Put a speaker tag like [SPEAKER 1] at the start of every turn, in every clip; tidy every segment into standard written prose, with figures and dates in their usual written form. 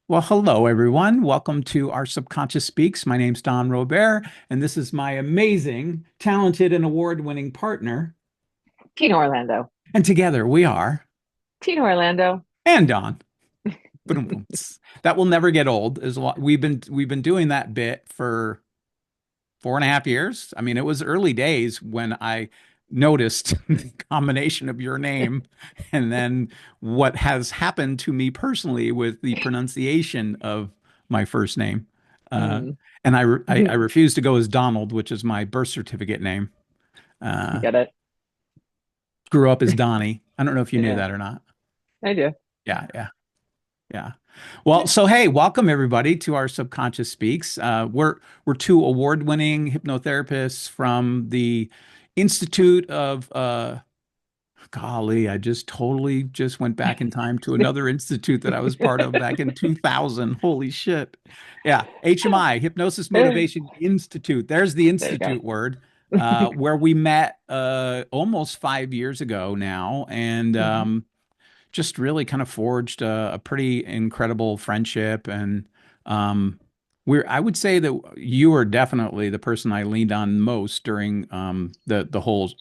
[SPEAKER 1] Well, hello, everyone. Welcome to Our Subconscious Speaks. My name's Don Robert, and this is my amazing, talented, and award-winning partner.
[SPEAKER 2] Tina Orlando.
[SPEAKER 1] And together we are,
[SPEAKER 2] Tina Orlando.
[SPEAKER 1] and Don. Boom. That will never get old. We've been doing that bit for 4.5 years. I mean, it was early days when I noticed the combination of your name and then what has happened to me personally with the pronunciation of my first name. Uh,
[SPEAKER 2] Mm.
[SPEAKER 1] and I refuse to go as Donald, which is my birth certificate name.
[SPEAKER 2] I
[SPEAKER 1] Uh,
[SPEAKER 2] get it.
[SPEAKER 1] Grew up as Donnie. I don't know if you knew
[SPEAKER 2] Yeah,
[SPEAKER 1] that or not.
[SPEAKER 2] I do.
[SPEAKER 1] Yeah, yeah. Yeah. Well, so hey, welcome everybody to our Subconscious Speaks. We're two award-winning hypnotherapists from the Institute of golly, I just totally just went back in time to another institute that I was part of back in 2000. Holy shit. Yeah, HMI, Hypnosis
[SPEAKER 2] There
[SPEAKER 1] Motivation Institute. There's the
[SPEAKER 2] you go.
[SPEAKER 1] institute word. Where we met almost 5 years ago now, and
[SPEAKER 2] Hmm.
[SPEAKER 1] just really kind of forged a pretty incredible friendship. And um, I would say that you are definitely the person I leaned on most during the whole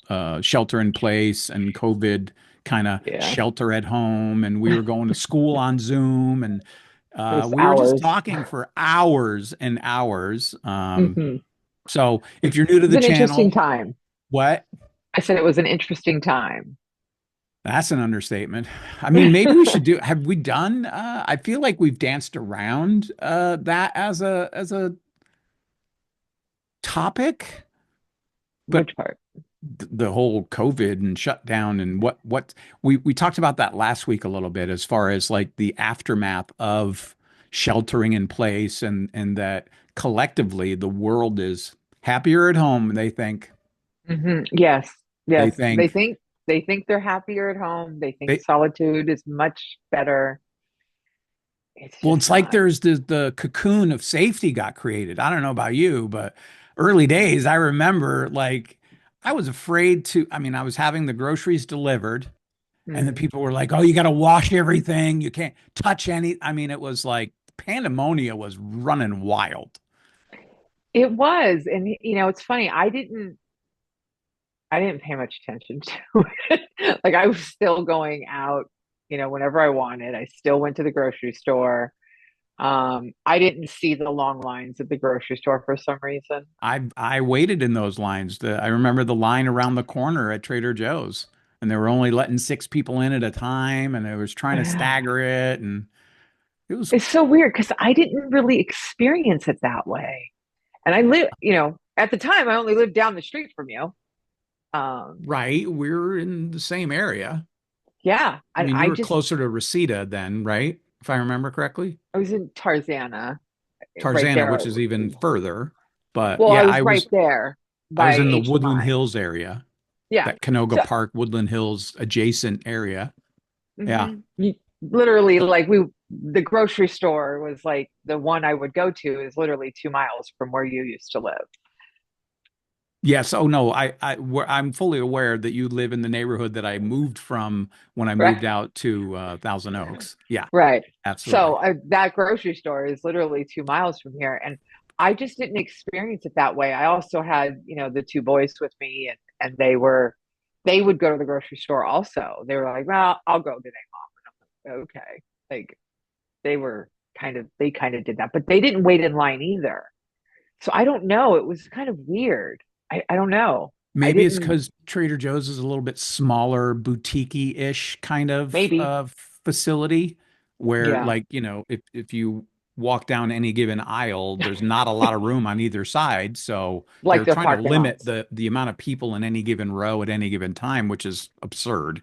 [SPEAKER 1] shelter in place and COVID kind of
[SPEAKER 2] Yeah,
[SPEAKER 1] shelter at home. And we were going to school on Zoom, and
[SPEAKER 2] it was
[SPEAKER 1] we were just
[SPEAKER 2] hours.
[SPEAKER 1] talking for hours and hours.
[SPEAKER 2] Hmm.
[SPEAKER 1] So
[SPEAKER 2] It
[SPEAKER 1] if you're new to
[SPEAKER 2] was
[SPEAKER 1] the
[SPEAKER 2] an interesting
[SPEAKER 1] channel,
[SPEAKER 2] time.
[SPEAKER 1] what?
[SPEAKER 2] I said it was an interesting time.
[SPEAKER 1] That's an understatement. I mean, maybe we should do, have we done, I feel like we've danced around that as a topic, but
[SPEAKER 2] Which part?
[SPEAKER 1] the whole COVID and shutdown and what we talked about that last week a little bit as far as like the aftermath of sheltering in place and that collectively the world is happier at home,
[SPEAKER 2] Yes,
[SPEAKER 1] they
[SPEAKER 2] yes. They
[SPEAKER 1] think
[SPEAKER 2] think they think they're happier at home. They think
[SPEAKER 1] they
[SPEAKER 2] solitude is much better. It's
[SPEAKER 1] Well,
[SPEAKER 2] just
[SPEAKER 1] it's like
[SPEAKER 2] not.
[SPEAKER 1] there's the cocoon of safety got created. I don't know about you, but early days, I remember like I was afraid to, I mean, I was having the groceries delivered and then
[SPEAKER 2] Mm.
[SPEAKER 1] people were like, "Oh, you got to wash everything. You can't touch any." I mean, it was like pandemonia was running wild.
[SPEAKER 2] It was, and it's funny. I didn't pay much attention to it. Like I was still going out, whenever I wanted. I still went to the grocery store. I didn't see the long lines at the grocery store for some reason.
[SPEAKER 1] I waited in those lines. I remember the line around the corner at Trader Joe's, and they were only letting six people in at a time, and they was trying to stagger it, and it was
[SPEAKER 2] It's so weird because I didn't really experience it that way. And I live, at the time I only lived down the street from you. Um,
[SPEAKER 1] right. We're in the same area.
[SPEAKER 2] yeah,
[SPEAKER 1] I
[SPEAKER 2] and
[SPEAKER 1] mean, you
[SPEAKER 2] I
[SPEAKER 1] were
[SPEAKER 2] just
[SPEAKER 1] closer to Reseda then, right? If I remember correctly.
[SPEAKER 2] I was in Tarzana, right
[SPEAKER 1] Tarzana,
[SPEAKER 2] there.
[SPEAKER 1] which is even further. But
[SPEAKER 2] Well, I
[SPEAKER 1] yeah,
[SPEAKER 2] was right there
[SPEAKER 1] I
[SPEAKER 2] by
[SPEAKER 1] was in the Woodland
[SPEAKER 2] HMI.
[SPEAKER 1] Hills area,
[SPEAKER 2] Yeah.
[SPEAKER 1] that Canoga
[SPEAKER 2] So
[SPEAKER 1] Park, Woodland Hills adjacent area. Yeah.
[SPEAKER 2] literally, like the grocery store was like the one I would go to is literally 2 miles from where you used to live.
[SPEAKER 1] Yes. Oh no, I'm fully aware that you live in the neighborhood that I moved from when I
[SPEAKER 2] Right.
[SPEAKER 1] moved out to Thousand Oaks. Yeah,
[SPEAKER 2] Right.
[SPEAKER 1] absolutely.
[SPEAKER 2] So that grocery store is literally 2 miles from here. And I just didn't experience it that way. I also had, the two boys with me and they would go to the grocery store also. They were like, well, I'll go today, Mom. And I'm like, okay. Like they kind of did that, but they didn't wait in line either. So I don't know. It was kind of weird. I don't know. I
[SPEAKER 1] Maybe it's
[SPEAKER 2] didn't,
[SPEAKER 1] because Trader Joe's is a little bit smaller, boutique-ish kind of
[SPEAKER 2] maybe.
[SPEAKER 1] facility where,
[SPEAKER 2] Yeah.
[SPEAKER 1] like, if you walk down any given aisle, there's not a lot of room on either side. So
[SPEAKER 2] Like
[SPEAKER 1] they're
[SPEAKER 2] their
[SPEAKER 1] trying to
[SPEAKER 2] parking
[SPEAKER 1] limit
[SPEAKER 2] lots.
[SPEAKER 1] the amount of people in any given row at any given time, which is absurd to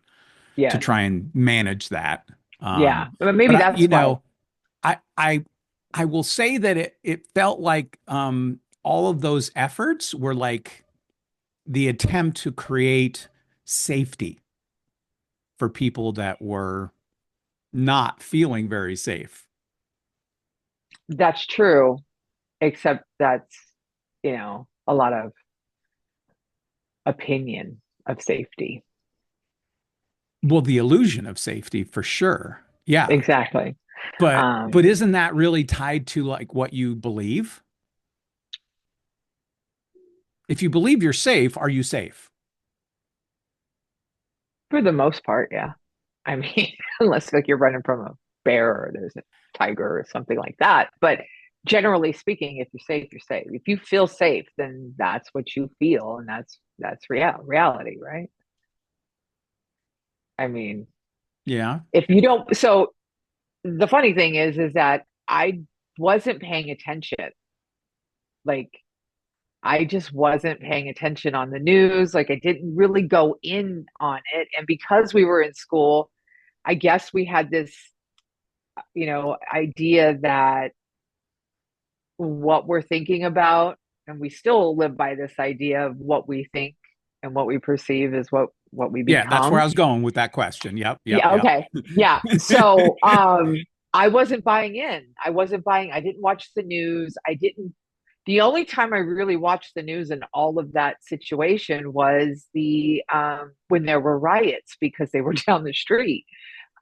[SPEAKER 2] Yes.
[SPEAKER 1] try and manage that.
[SPEAKER 2] Yeah. But
[SPEAKER 1] But
[SPEAKER 2] maybe that's why.
[SPEAKER 1] I I I will say that it felt like all of those efforts were like the attempt to create safety for people that were not feeling very safe.
[SPEAKER 2] That's true, except that's, a lot of opinion of safety.
[SPEAKER 1] Well, the illusion of safety for sure. Yeah.
[SPEAKER 2] Exactly.
[SPEAKER 1] But
[SPEAKER 2] Um,
[SPEAKER 1] isn't that really tied to like what you believe? If you believe you're safe, are you safe?
[SPEAKER 2] for the most part, yeah. I mean, unless like you're running from a bear or there's a tiger or something like that. But generally speaking, if you're safe, you're safe. If you feel safe, then that's what you feel, and that's reality, right? I mean,
[SPEAKER 1] Yeah.
[SPEAKER 2] if you don't, so the funny thing is that I wasn't paying attention. Like I just wasn't paying attention on the news. Like I didn't really go in on it. And because we were in school, I guess we had this, idea that what we're thinking about, and we still live by this idea of what we think and what we perceive is what we
[SPEAKER 1] Yeah, that's where
[SPEAKER 2] become.
[SPEAKER 1] I was going with that question. Yep, yep,
[SPEAKER 2] Yeah,
[SPEAKER 1] yep.
[SPEAKER 2] okay. Yeah. So I wasn't buying in. I didn't watch the news. I didn't The only time I really watched the news in all of that situation was the when there were riots because they were down the street.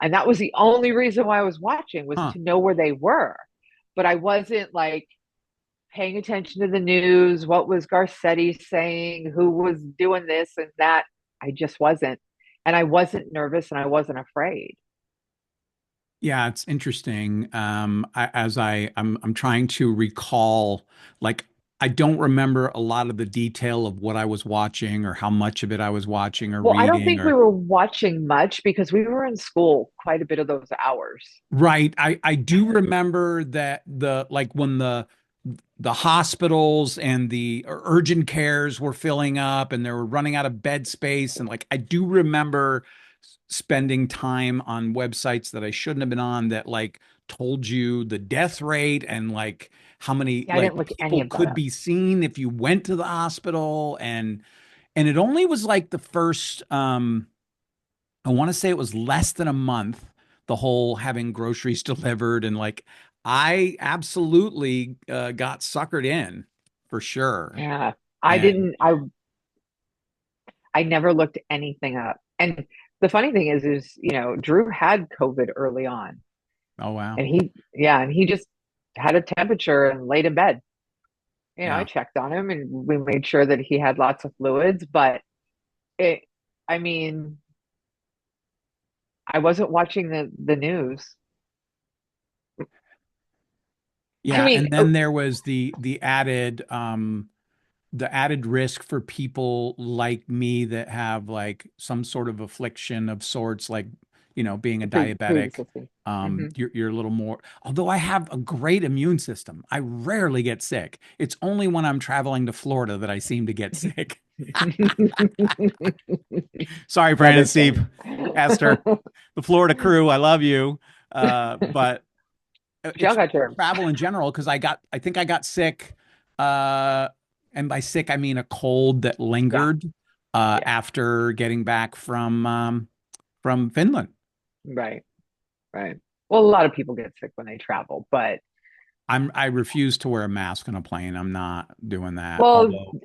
[SPEAKER 2] And that was the only reason why I was watching, was
[SPEAKER 1] Huh.
[SPEAKER 2] to know where they were. But I wasn't like paying attention to the news, what was Garcetti saying, who was doing this and that. I just wasn't. And I wasn't nervous and I wasn't afraid.
[SPEAKER 1] Yeah, it's interesting. I'm trying to recall, like I don't remember a lot of the detail of what I was watching or how much of it I was watching or
[SPEAKER 2] Well, I don't
[SPEAKER 1] reading
[SPEAKER 2] think we
[SPEAKER 1] or
[SPEAKER 2] were watching much because we were in school quite a bit of those hours.
[SPEAKER 1] right. I do remember that the like when the hospitals and the urgent cares were filling up and they were running out of bed space. And like, I do remember spending time on websites that I shouldn't have been on that like told you the death rate and like how many
[SPEAKER 2] Yeah, I
[SPEAKER 1] like
[SPEAKER 2] didn't look any
[SPEAKER 1] people
[SPEAKER 2] of that
[SPEAKER 1] could
[SPEAKER 2] up.
[SPEAKER 1] be seen if you went to the hospital. And it only was like the first, I want to say it was less than a month, the whole having groceries delivered and like I absolutely got suckered in for sure.
[SPEAKER 2] Yeah. I
[SPEAKER 1] And
[SPEAKER 2] didn't I never looked anything up. And the funny thing is, Drew had COVID early on.
[SPEAKER 1] oh wow.
[SPEAKER 2] And he just had a temperature and laid in bed. I
[SPEAKER 1] Yeah.
[SPEAKER 2] checked on him and we made sure that he had lots of fluids, but it I mean, I wasn't watching the news. I
[SPEAKER 1] Yeah,
[SPEAKER 2] mean,
[SPEAKER 1] and then there was the added risk for people like me that have like some sort of affliction of sorts, like, being a diabetic.
[SPEAKER 2] pre-existing. Hmm.
[SPEAKER 1] You're a little more, although I have a great immune system. I rarely get sick. It's only when I'm traveling to Florida that I seem to get sick. Sorry,
[SPEAKER 2] That
[SPEAKER 1] Brandon,
[SPEAKER 2] is
[SPEAKER 1] Steve,
[SPEAKER 2] funny.
[SPEAKER 1] Esther, the Florida crew. I love you. But
[SPEAKER 2] Y'all
[SPEAKER 1] it's
[SPEAKER 2] got germs.
[SPEAKER 1] travel in general because I think I got sick. Uh, and by sick, I mean a cold that
[SPEAKER 2] Yeah,
[SPEAKER 1] lingered
[SPEAKER 2] yeah,
[SPEAKER 1] after getting back from Finland.
[SPEAKER 2] right, right. Well, a lot of people get sick when they travel, but
[SPEAKER 1] I refuse to wear a mask on a plane. I'm not doing that.
[SPEAKER 2] well,
[SPEAKER 1] Although,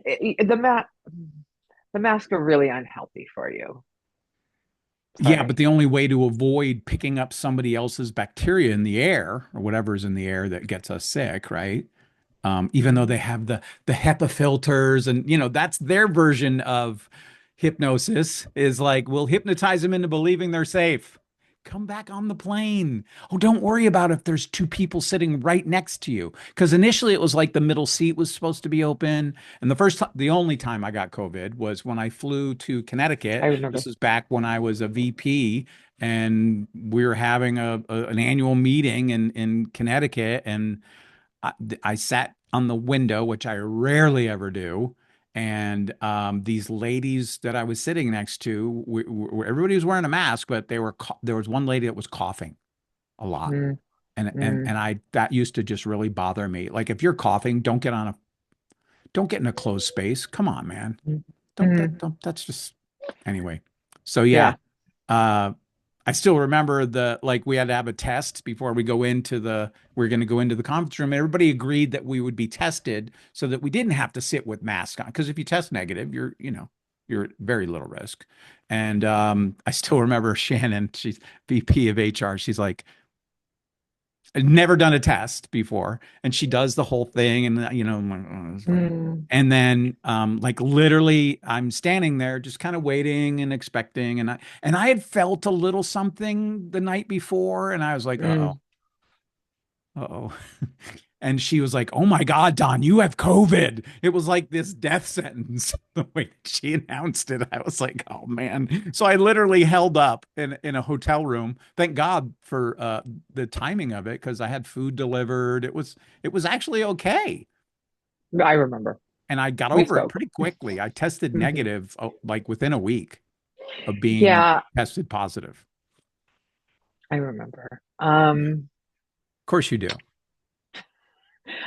[SPEAKER 2] the masks are really unhealthy for you.
[SPEAKER 1] yeah, but
[SPEAKER 2] Sorry.
[SPEAKER 1] the only way to avoid picking up somebody else's bacteria in the air or whatever's in the air that gets us sick, right? Even though they
[SPEAKER 2] Mm.
[SPEAKER 1] have the HEPA filters and that's their version of hypnosis is like we'll hypnotize them into believing they're safe. Come back on the plane. Oh, don't worry about if there's two people sitting right next to you. Because initially it was like the middle seat was supposed to be open. And the only time I got COVID was when I flew to
[SPEAKER 2] I
[SPEAKER 1] Connecticut.
[SPEAKER 2] remember.
[SPEAKER 1] This is back when I was a VP and we were having an annual meeting in Connecticut. And I sat on the window, which I rarely ever do. And these ladies that I was sitting next to, everybody was wearing a mask, but there was one lady that was coughing a lot,
[SPEAKER 2] Mm,
[SPEAKER 1] and
[SPEAKER 2] mm,
[SPEAKER 1] I that used to just really bother me. Like if you're coughing, don't get in a closed space. Come on, man.
[SPEAKER 2] mm, mm.
[SPEAKER 1] Don't that's just anyway. So yeah,
[SPEAKER 2] Yeah.
[SPEAKER 1] uh, I still remember like we had to have a test before we are going to go into the conference room. And everybody agreed that we would be tested so that we didn't have to sit with masks on. Because if you test negative, you're at very little risk. And I still remember Shannon, she's VP of HR. She's like, I'd never done a test before, and she does the whole thing, and I'm like, oh, it's like,
[SPEAKER 2] Mm,
[SPEAKER 1] and then like literally, I'm standing there just kind of waiting and expecting, and I had felt a little something the night before, and I was like, uh-oh,
[SPEAKER 2] mm.
[SPEAKER 1] uh-oh. And she was like, "Oh my God, Don, you have COVID." It was like this death sentence. The way she announced it, I was like, "Oh man." So I literally held up in a hotel room. Thank God for the timing of it because I had food delivered. It was actually okay.
[SPEAKER 2] I remember.
[SPEAKER 1] And I got
[SPEAKER 2] We
[SPEAKER 1] over it
[SPEAKER 2] spoke.
[SPEAKER 1] pretty quickly. I tested
[SPEAKER 2] Mhm.
[SPEAKER 1] negative like within a week of being
[SPEAKER 2] Yeah,
[SPEAKER 1] tested positive.
[SPEAKER 2] I remember.
[SPEAKER 1] Of course you do.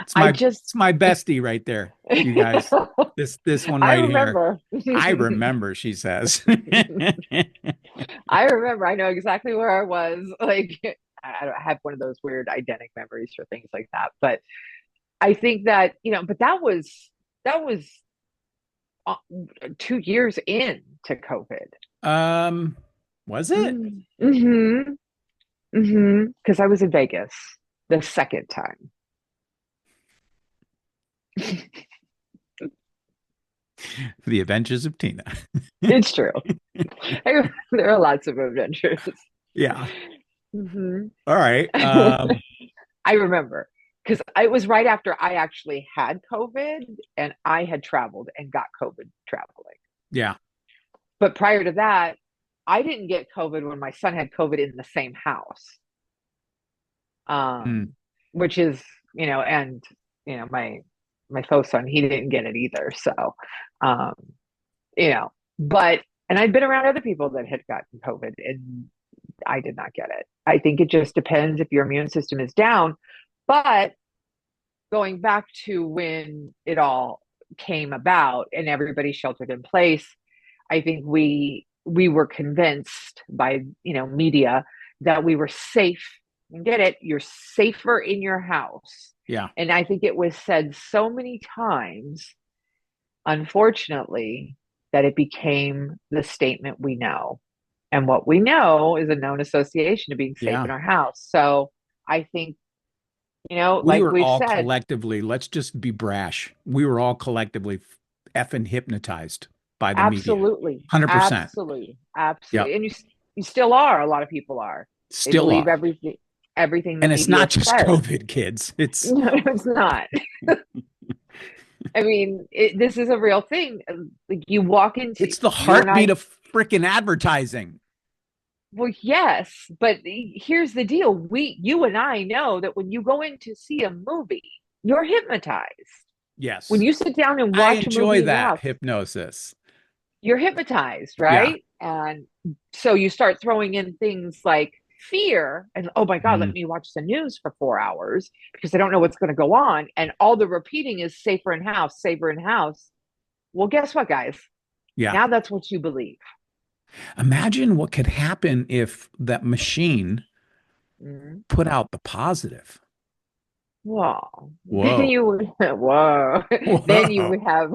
[SPEAKER 1] It's
[SPEAKER 2] I
[SPEAKER 1] my
[SPEAKER 2] just
[SPEAKER 1] it's my bestie right there, you guys. This one
[SPEAKER 2] I
[SPEAKER 1] right here.
[SPEAKER 2] remember.
[SPEAKER 1] I remember, she says.
[SPEAKER 2] I remember. I know exactly where I was. Like I have one of those weird eidetic memories for things like that. But I think that, but that was 2 years in to COVID.
[SPEAKER 1] Um, was it?
[SPEAKER 2] Mm-hmm. Mm-hmm. Because I was in Vegas the second time.
[SPEAKER 1] The Adventures of Tina.
[SPEAKER 2] It's true. There are lots of adventures.
[SPEAKER 1] Yeah.
[SPEAKER 2] Hmm.
[SPEAKER 1] All right.
[SPEAKER 2] I remember because it was right after I actually had COVID and I had traveled and got COVID traveling.
[SPEAKER 1] Yeah.
[SPEAKER 2] But prior to that, I didn't get COVID when my son had COVID in the same house.
[SPEAKER 1] Mm,
[SPEAKER 2] Um, which is, and my faux son, he didn't get it either. So, um, you know, but and I'd been around other people that had gotten COVID and I did not get it. I think it just depends if your immune system is down. But going back to when it all came about and everybody sheltered in place, I think we were convinced by media that we were safe. And get it, you're safer in your house.
[SPEAKER 1] yeah.
[SPEAKER 2] And I think it was said so many times, unfortunately, that it became the statement we know. And what we know is a known association to being safe in
[SPEAKER 1] Yeah.
[SPEAKER 2] our house. So I think,
[SPEAKER 1] We
[SPEAKER 2] like
[SPEAKER 1] were
[SPEAKER 2] we've
[SPEAKER 1] all
[SPEAKER 2] said,
[SPEAKER 1] collectively, let's just be brash. We were all collectively effing hypnotized by the media.
[SPEAKER 2] absolutely,
[SPEAKER 1] 100%.
[SPEAKER 2] absolutely,
[SPEAKER 1] Yep.
[SPEAKER 2] absolutely. And you still are, a lot of people are. They
[SPEAKER 1] Still
[SPEAKER 2] believe
[SPEAKER 1] are.
[SPEAKER 2] everything the
[SPEAKER 1] And it's
[SPEAKER 2] media
[SPEAKER 1] not just
[SPEAKER 2] says.
[SPEAKER 1] COVID, kids. It's
[SPEAKER 2] No, it's not. I mean, this is a real thing. Like you walk into
[SPEAKER 1] it's the
[SPEAKER 2] you and
[SPEAKER 1] heartbeat
[SPEAKER 2] I.
[SPEAKER 1] of freaking advertising.
[SPEAKER 2] Well, yes, but here's the deal. You and I know that when you go in to see a movie, you're hypnotized. When
[SPEAKER 1] Yes.
[SPEAKER 2] you sit down and
[SPEAKER 1] I
[SPEAKER 2] watch a movie
[SPEAKER 1] enjoy
[SPEAKER 2] in your
[SPEAKER 1] that
[SPEAKER 2] house,
[SPEAKER 1] hypnosis.
[SPEAKER 2] you're hypnotized,
[SPEAKER 1] Yeah.
[SPEAKER 2] right? And so you start throwing in things like fear and, oh my God, let
[SPEAKER 1] Mm,
[SPEAKER 2] me watch the news for 4 hours because I don't know what's going to go on. And all the repeating is safer in house, safer in house. Well, guess what, guys?
[SPEAKER 1] yeah.
[SPEAKER 2] Now that's what you believe.
[SPEAKER 1] Imagine what could happen if that machine
[SPEAKER 2] Mm-hmm.
[SPEAKER 1] put out the positive.
[SPEAKER 2] Well, then
[SPEAKER 1] Whoa.
[SPEAKER 2] you would, whoa, then you
[SPEAKER 1] Whoa.
[SPEAKER 2] would have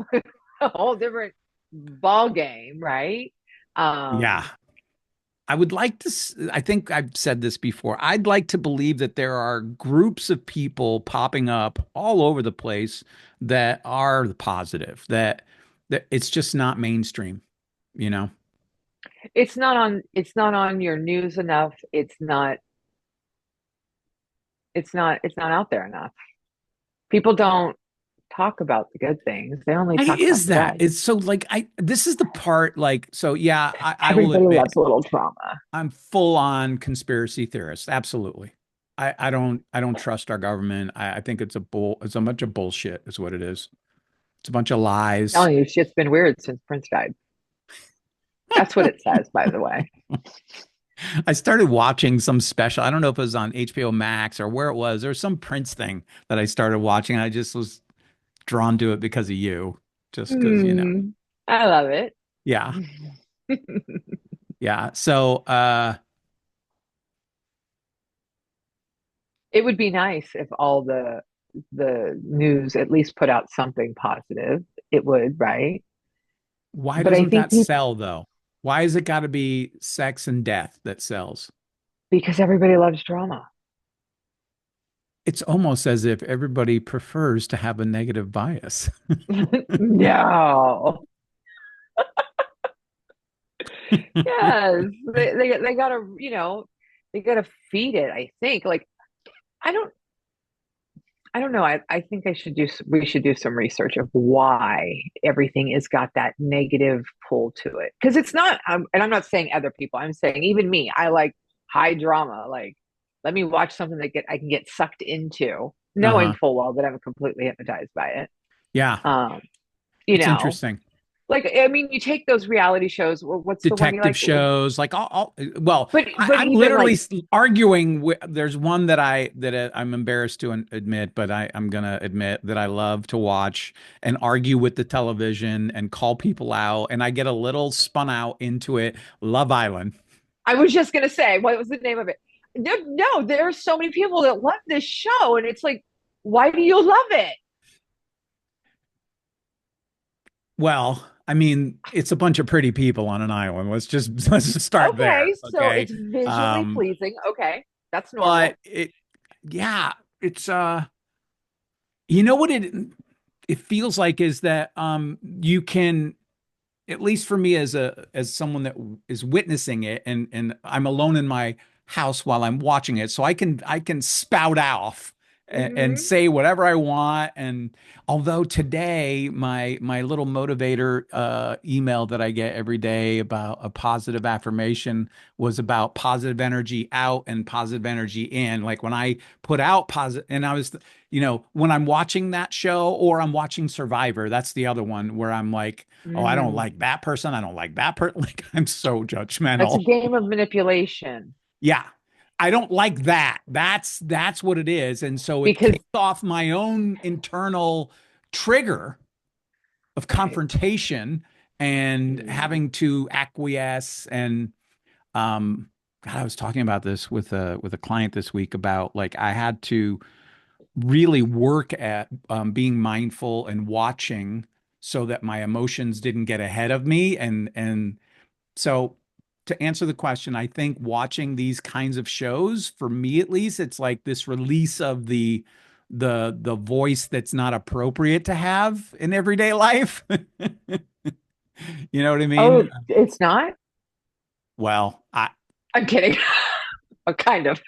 [SPEAKER 2] a whole different ball game, right?
[SPEAKER 1] Yeah.
[SPEAKER 2] Um,
[SPEAKER 1] I would like to, I think I've said this before. I'd like to believe that there are groups of people popping up all over the place that are the positive, that it's just not mainstream, you know?
[SPEAKER 2] it's not on your news enough. It's not out there enough. People don't talk about the good things. They only
[SPEAKER 1] Why
[SPEAKER 2] talk about
[SPEAKER 1] is
[SPEAKER 2] the
[SPEAKER 1] that?
[SPEAKER 2] bad.
[SPEAKER 1] It's so like this is the part like so yeah, I will
[SPEAKER 2] Everybody
[SPEAKER 1] admit
[SPEAKER 2] loves a little drama.
[SPEAKER 1] I'm full on conspiracy theorist. Absolutely. I don't trust our government. I think it's a bunch of bullshit is what it is. It's a bunch of
[SPEAKER 2] I'm
[SPEAKER 1] lies.
[SPEAKER 2] telling you, shit's been weird since Prince died. That's what it says, by the way.
[SPEAKER 1] I started watching some special. I don't know if it was on HBO Max or where it was. There was some Prince thing that I started watching. I just was drawn to it because of you. Just because.
[SPEAKER 2] I love it.
[SPEAKER 1] Yeah. Yeah. So
[SPEAKER 2] It would be nice if all the news at least put out something positive. It would, right?
[SPEAKER 1] why
[SPEAKER 2] But I
[SPEAKER 1] doesn't
[SPEAKER 2] think
[SPEAKER 1] that
[SPEAKER 2] people,
[SPEAKER 1] sell though? Why is it got to be sex and death that sells?
[SPEAKER 2] because everybody loves drama.
[SPEAKER 1] It's almost as if everybody prefers to have a negative bias.
[SPEAKER 2] No. Yes. They gotta, they gotta feed it, I think. Like, I don't I don't know. I think we should do some research of why everything has got that negative pull to it. Because it's not, and I'm not saying other people, I'm saying even me, I like high drama. Like, let me watch something I can get sucked into, knowing
[SPEAKER 1] Uh-huh.
[SPEAKER 2] full well that I'm completely hypnotized by it.
[SPEAKER 1] Yeah,
[SPEAKER 2] Um, you
[SPEAKER 1] it's
[SPEAKER 2] know,
[SPEAKER 1] interesting.
[SPEAKER 2] like, I mean, you take those reality shows. What's the one you
[SPEAKER 1] Detective
[SPEAKER 2] like?
[SPEAKER 1] shows, like well,
[SPEAKER 2] But
[SPEAKER 1] I'm
[SPEAKER 2] even
[SPEAKER 1] literally
[SPEAKER 2] like,
[SPEAKER 1] arguing with, there's one that I'm embarrassed to admit, but I'm gonna admit that I love to watch and argue with the television and call people out, and I get a little spun out into it. Love Island.
[SPEAKER 2] I was just gonna say, what was the name of it? No, there are so many people that love this show, and it's like, why do you love it?
[SPEAKER 1] Well, I mean, it's a bunch of pretty people on an island. Let's just start
[SPEAKER 2] Okay,
[SPEAKER 1] there,
[SPEAKER 2] so
[SPEAKER 1] okay?
[SPEAKER 2] it's visually
[SPEAKER 1] Um,
[SPEAKER 2] pleasing. Okay, that's
[SPEAKER 1] but
[SPEAKER 2] normal.
[SPEAKER 1] yeah, it's you know what it feels like is that you can, at least for me as someone that is witnessing it, and I'm alone in my house while I'm watching it, so I can spout off and
[SPEAKER 2] Hmm.
[SPEAKER 1] say whatever I want. And although today my little motivator email that I get every day about a positive affirmation was about positive energy out and positive energy in. Like when I put out positive, and I was, when I'm watching that show or I'm watching Survivor, that's the other one where I'm like, oh, I don't
[SPEAKER 2] Mm.
[SPEAKER 1] like that person. I don't like that person. Like I'm so
[SPEAKER 2] That's a
[SPEAKER 1] judgmental.
[SPEAKER 2] game of manipulation
[SPEAKER 1] Yeah. I don't like that. That's what it is. And so it
[SPEAKER 2] because,
[SPEAKER 1] kicks off my own internal trigger of
[SPEAKER 2] right.
[SPEAKER 1] confrontation and
[SPEAKER 2] Mm.
[SPEAKER 1] having to acquiesce. And um God, I was talking about this with a client this week about, like, I had to really work at being mindful and watching so that my emotions didn't get ahead of me. And so, to answer the question, I think watching these kinds of shows, for me at least, it's like this release of the voice that's not appropriate to have in everyday life. You know what I
[SPEAKER 2] Oh,
[SPEAKER 1] mean?
[SPEAKER 2] it's not?
[SPEAKER 1] Well,
[SPEAKER 2] I'm kidding. Oh, kind of.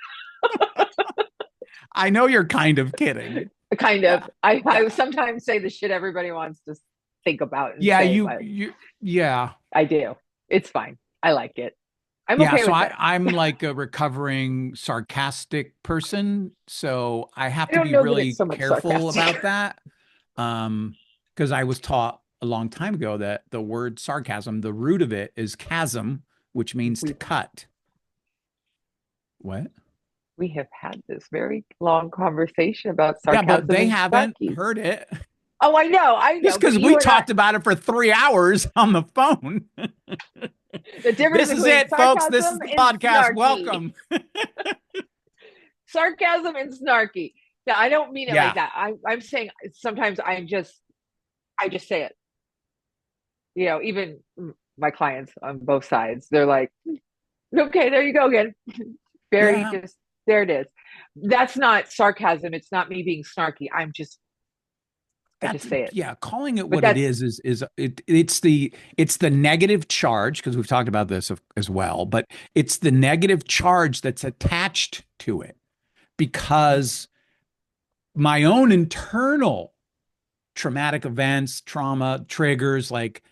[SPEAKER 1] I know you're kind of kidding.
[SPEAKER 2] Kind
[SPEAKER 1] Yeah.
[SPEAKER 2] of. I
[SPEAKER 1] Yeah.
[SPEAKER 2] sometimes say the shit everybody wants to think about and
[SPEAKER 1] Yeah,
[SPEAKER 2] say,
[SPEAKER 1] you
[SPEAKER 2] but
[SPEAKER 1] you yeah.
[SPEAKER 2] I do. It's fine. I like it. I'm
[SPEAKER 1] Yeah,
[SPEAKER 2] okay
[SPEAKER 1] so
[SPEAKER 2] with it.
[SPEAKER 1] I'm like a recovering sarcastic person, so I have
[SPEAKER 2] I
[SPEAKER 1] to
[SPEAKER 2] don't
[SPEAKER 1] be
[SPEAKER 2] know that it's
[SPEAKER 1] really
[SPEAKER 2] so much
[SPEAKER 1] careful
[SPEAKER 2] sarcastic.
[SPEAKER 1] about that. Because I was taught a long time ago that the word sarcasm, the root of it is chasm, which means to
[SPEAKER 2] we
[SPEAKER 1] cut. What?
[SPEAKER 2] we have had this very long conversation about
[SPEAKER 1] Yeah, but
[SPEAKER 2] sarcasm
[SPEAKER 1] they
[SPEAKER 2] and
[SPEAKER 1] haven't
[SPEAKER 2] snarky.
[SPEAKER 1] heard it.
[SPEAKER 2] Oh, I
[SPEAKER 1] Just
[SPEAKER 2] know, but
[SPEAKER 1] because we
[SPEAKER 2] you and I,
[SPEAKER 1] talked about it for 3 hours on the phone.
[SPEAKER 2] the difference
[SPEAKER 1] This is
[SPEAKER 2] between
[SPEAKER 1] it, folks. This is
[SPEAKER 2] sarcasm
[SPEAKER 1] the
[SPEAKER 2] and
[SPEAKER 1] podcast.
[SPEAKER 2] snarky,
[SPEAKER 1] Welcome.
[SPEAKER 2] sarcasm and snarky. Now, I don't mean it like
[SPEAKER 1] Yeah.
[SPEAKER 2] that. I'm saying sometimes I just say it. Even my clients on both sides, they're like, okay, there you go again. Very
[SPEAKER 1] Yeah.
[SPEAKER 2] just there it is. That's not sarcasm. It's not me being snarky. I
[SPEAKER 1] That's
[SPEAKER 2] just say it.
[SPEAKER 1] yeah, calling it
[SPEAKER 2] But
[SPEAKER 1] what it
[SPEAKER 2] that's
[SPEAKER 1] is it's the negative charge, because we've talked about this as well, but it's the negative charge that's attached to it, because my own internal traumatic events, trauma triggers, like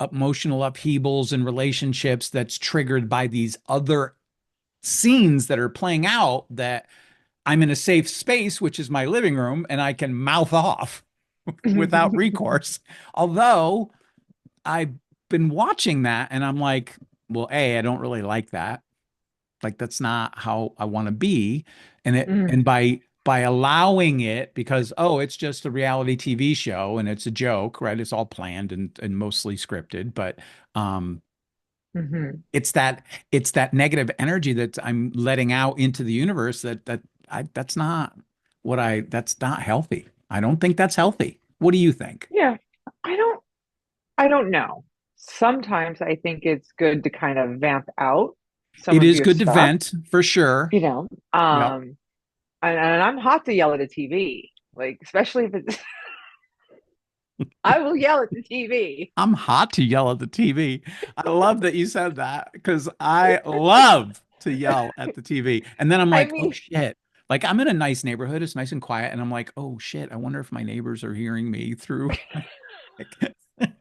[SPEAKER 1] emotional upheavals in relationships, that's triggered by these other scenes that are playing out, that I'm in a safe space, which is my living room, and I can mouth off without recourse. Although I've been watching that and I'm like, well, A, I don't really like that. Like that's not how I want to be. And by allowing it, because it's just a reality TV show and it's a joke, right? It's all planned and mostly scripted, but um
[SPEAKER 2] Mhm.
[SPEAKER 1] it's that it's that negative energy that I'm letting out into the universe, that's not that's not healthy. I don't think that's healthy. What do you think?
[SPEAKER 2] Yeah. I don't I don't know. Sometimes I think it's good to kind of vamp out some
[SPEAKER 1] It
[SPEAKER 2] of
[SPEAKER 1] is
[SPEAKER 2] your
[SPEAKER 1] good to
[SPEAKER 2] stuff,
[SPEAKER 1] vent for sure.
[SPEAKER 2] you know.
[SPEAKER 1] Yep.
[SPEAKER 2] and I'm hot to yell at a TV, like especially if it's. I will yell at the TV.
[SPEAKER 1] I'm hot to yell at the TV. I love that you said that because I love to yell at the TV. And then I'm
[SPEAKER 2] I
[SPEAKER 1] like, oh
[SPEAKER 2] mean,
[SPEAKER 1] shit. Like I'm in a nice neighborhood, it's nice and quiet, and I'm like, oh shit, I wonder if my neighbors are hearing me through like,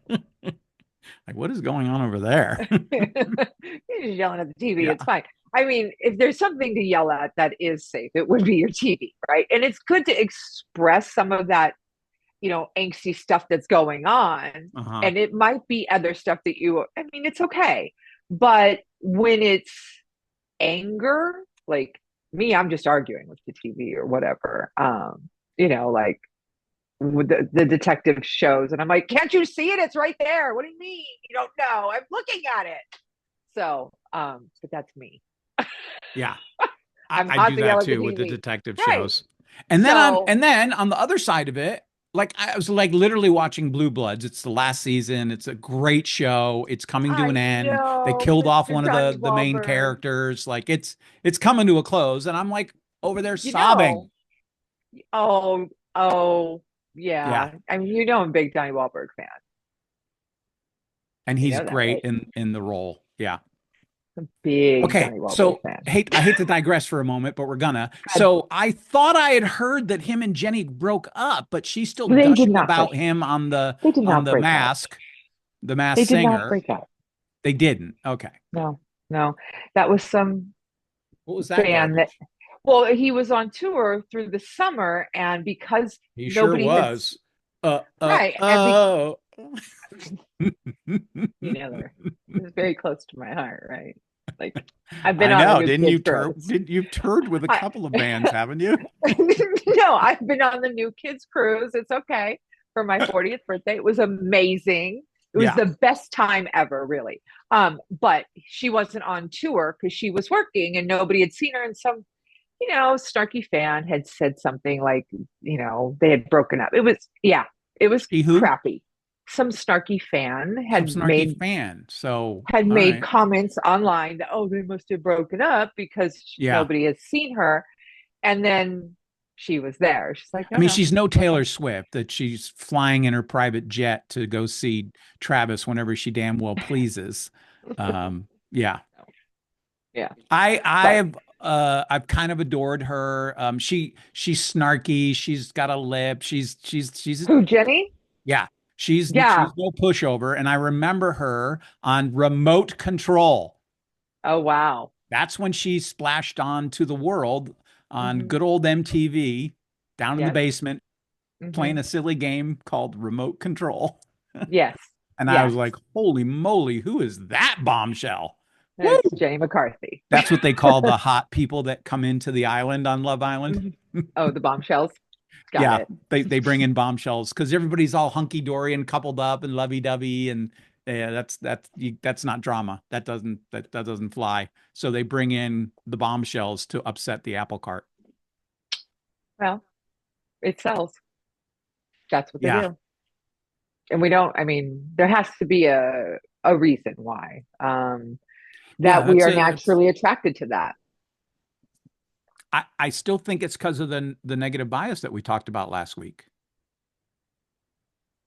[SPEAKER 1] like what is going on over there?
[SPEAKER 2] you're just yelling at the TV.
[SPEAKER 1] Yeah.
[SPEAKER 2] It's fine. I mean, if there's something to yell at that is safe, it would be your TV, right? And it's good to express some of that, angsty stuff that's going on.
[SPEAKER 1] Uh-huh.
[SPEAKER 2] And it might be other stuff that I mean, it's okay. But when it's anger, like me, I'm just arguing with the TV or whatever. Like with the detective shows, and I'm like, can't you see it? It's right there. What do you mean? You don't know? I'm looking at it. So, but that's me.
[SPEAKER 1] Yeah.
[SPEAKER 2] I'm
[SPEAKER 1] I
[SPEAKER 2] hot
[SPEAKER 1] do
[SPEAKER 2] to
[SPEAKER 1] that
[SPEAKER 2] yell at the
[SPEAKER 1] too with the
[SPEAKER 2] TV.
[SPEAKER 1] detective
[SPEAKER 2] Right.
[SPEAKER 1] shows.
[SPEAKER 2] So
[SPEAKER 1] And then on the other side of it, like I was like literally watching Blue Bloods. It's the last season. It's a great show. It's coming to
[SPEAKER 2] I
[SPEAKER 1] an end. They
[SPEAKER 2] know
[SPEAKER 1] killed off
[SPEAKER 2] Mr.
[SPEAKER 1] one of
[SPEAKER 2] Johnny
[SPEAKER 1] the main
[SPEAKER 2] Wahlberg.
[SPEAKER 1] characters. Like it's coming to a close and I'm like over there
[SPEAKER 2] You know,
[SPEAKER 1] sobbing.
[SPEAKER 2] oh, oh,
[SPEAKER 1] Yeah.
[SPEAKER 2] yeah. I mean, I'm a big Johnny Wahlberg fan.
[SPEAKER 1] And
[SPEAKER 2] You
[SPEAKER 1] he's
[SPEAKER 2] know that,
[SPEAKER 1] great
[SPEAKER 2] right?
[SPEAKER 1] in the role. Yeah.
[SPEAKER 2] I'm a big
[SPEAKER 1] Okay,
[SPEAKER 2] Johnny Wahlberg
[SPEAKER 1] so
[SPEAKER 2] fan.
[SPEAKER 1] I hate to digress for a moment, but we're gonna.
[SPEAKER 2] God,
[SPEAKER 1] So I thought I had heard that him and Jenny broke up, but she's still
[SPEAKER 2] they did
[SPEAKER 1] gushing
[SPEAKER 2] not break.
[SPEAKER 1] about him
[SPEAKER 2] They did
[SPEAKER 1] on
[SPEAKER 2] not break up.
[SPEAKER 1] the
[SPEAKER 2] They
[SPEAKER 1] mask
[SPEAKER 2] did not
[SPEAKER 1] singer.
[SPEAKER 2] break up.
[SPEAKER 1] They didn't. Okay.
[SPEAKER 2] No, no. That was some
[SPEAKER 1] What was that
[SPEAKER 2] fan that,
[SPEAKER 1] garbage?
[SPEAKER 2] well, he was on tour through the summer, and because
[SPEAKER 1] He sure
[SPEAKER 2] nobody had,
[SPEAKER 1] was.
[SPEAKER 2] right, and
[SPEAKER 1] Oh.
[SPEAKER 2] there, it's very close to my heart, right? Like, I've been
[SPEAKER 1] I
[SPEAKER 2] on the
[SPEAKER 1] know.
[SPEAKER 2] new kids cruise.
[SPEAKER 1] Didn't you toured with a
[SPEAKER 2] I,
[SPEAKER 1] couple of bands, haven't you?
[SPEAKER 2] no, I've been on the new kids cruise. It's okay for my 40th birthday. It was amazing. It was
[SPEAKER 1] Yeah.
[SPEAKER 2] the best time ever, really. But she wasn't on tour because she was working and nobody had seen her. And some, snarky fan had said something like, they had broken up. Yeah, it was
[SPEAKER 1] He who?
[SPEAKER 2] crappy. Some snarky fan
[SPEAKER 1] Some snarky fan. So,
[SPEAKER 2] had
[SPEAKER 1] all
[SPEAKER 2] made
[SPEAKER 1] right.
[SPEAKER 2] comments online that, oh, they must have broken up because
[SPEAKER 1] Yeah.
[SPEAKER 2] nobody has seen her. And then she was there. She's like,
[SPEAKER 1] I
[SPEAKER 2] no,
[SPEAKER 1] mean,
[SPEAKER 2] no,
[SPEAKER 1] she's no
[SPEAKER 2] it's okay.
[SPEAKER 1] Taylor Swift that she's flying in her private jet to go see Travis whenever she damn well pleases. Yeah.
[SPEAKER 2] Yeah.
[SPEAKER 1] I
[SPEAKER 2] But
[SPEAKER 1] have I've kind of adored her. She's snarky, she's got a lip, she's
[SPEAKER 2] who, Jenny?
[SPEAKER 1] yeah,
[SPEAKER 2] Yeah.
[SPEAKER 1] she's no pushover. And I remember her on Remote Control.
[SPEAKER 2] Oh, wow.
[SPEAKER 1] That's when she splashed onto the world on
[SPEAKER 2] Hmm.
[SPEAKER 1] good old MTV down in the
[SPEAKER 2] Yes.
[SPEAKER 1] basement
[SPEAKER 2] Hmm.
[SPEAKER 1] playing a silly game called Remote Control.
[SPEAKER 2] Yes.
[SPEAKER 1] And I was
[SPEAKER 2] Yes.
[SPEAKER 1] like, holy moly, who is that bombshell? Woo!
[SPEAKER 2] It's Jenny McCarthy.
[SPEAKER 1] That's what they call the hot people that come into the island on Love Island.
[SPEAKER 2] Mhm. Oh, the bombshells. Got
[SPEAKER 1] Yeah,
[SPEAKER 2] it.
[SPEAKER 1] they bring in bombshells because everybody's all hunky dory and coupled up and lovey dovey, and yeah, that's not drama. That doesn't fly. So they bring in the bombshells to upset the apple cart.
[SPEAKER 2] Well, it sells. That's what they
[SPEAKER 1] Yeah,
[SPEAKER 2] do. And we don't, I mean, there has to be a reason why.
[SPEAKER 1] yeah,
[SPEAKER 2] That we are naturally attracted to that.
[SPEAKER 1] I still think it's because of the negative bias that we talked about last week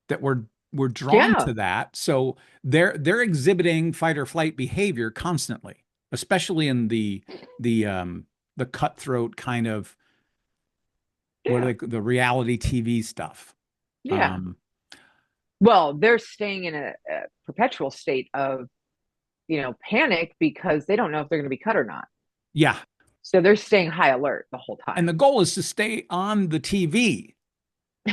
[SPEAKER 1] that we're drawn
[SPEAKER 2] Yeah.
[SPEAKER 1] to that. So they're exhibiting fight or flight behavior constantly, especially in the cutthroat kind of what
[SPEAKER 2] Yeah.
[SPEAKER 1] are the reality TV stuff.
[SPEAKER 2] Yeah.
[SPEAKER 1] Um,
[SPEAKER 2] Well, they're staying in a perpetual state of, panic because they don't know if they're going to be cut or not.
[SPEAKER 1] yeah,
[SPEAKER 2] So they're staying high alert the whole
[SPEAKER 1] and
[SPEAKER 2] time.
[SPEAKER 1] the goal is to stay on the TV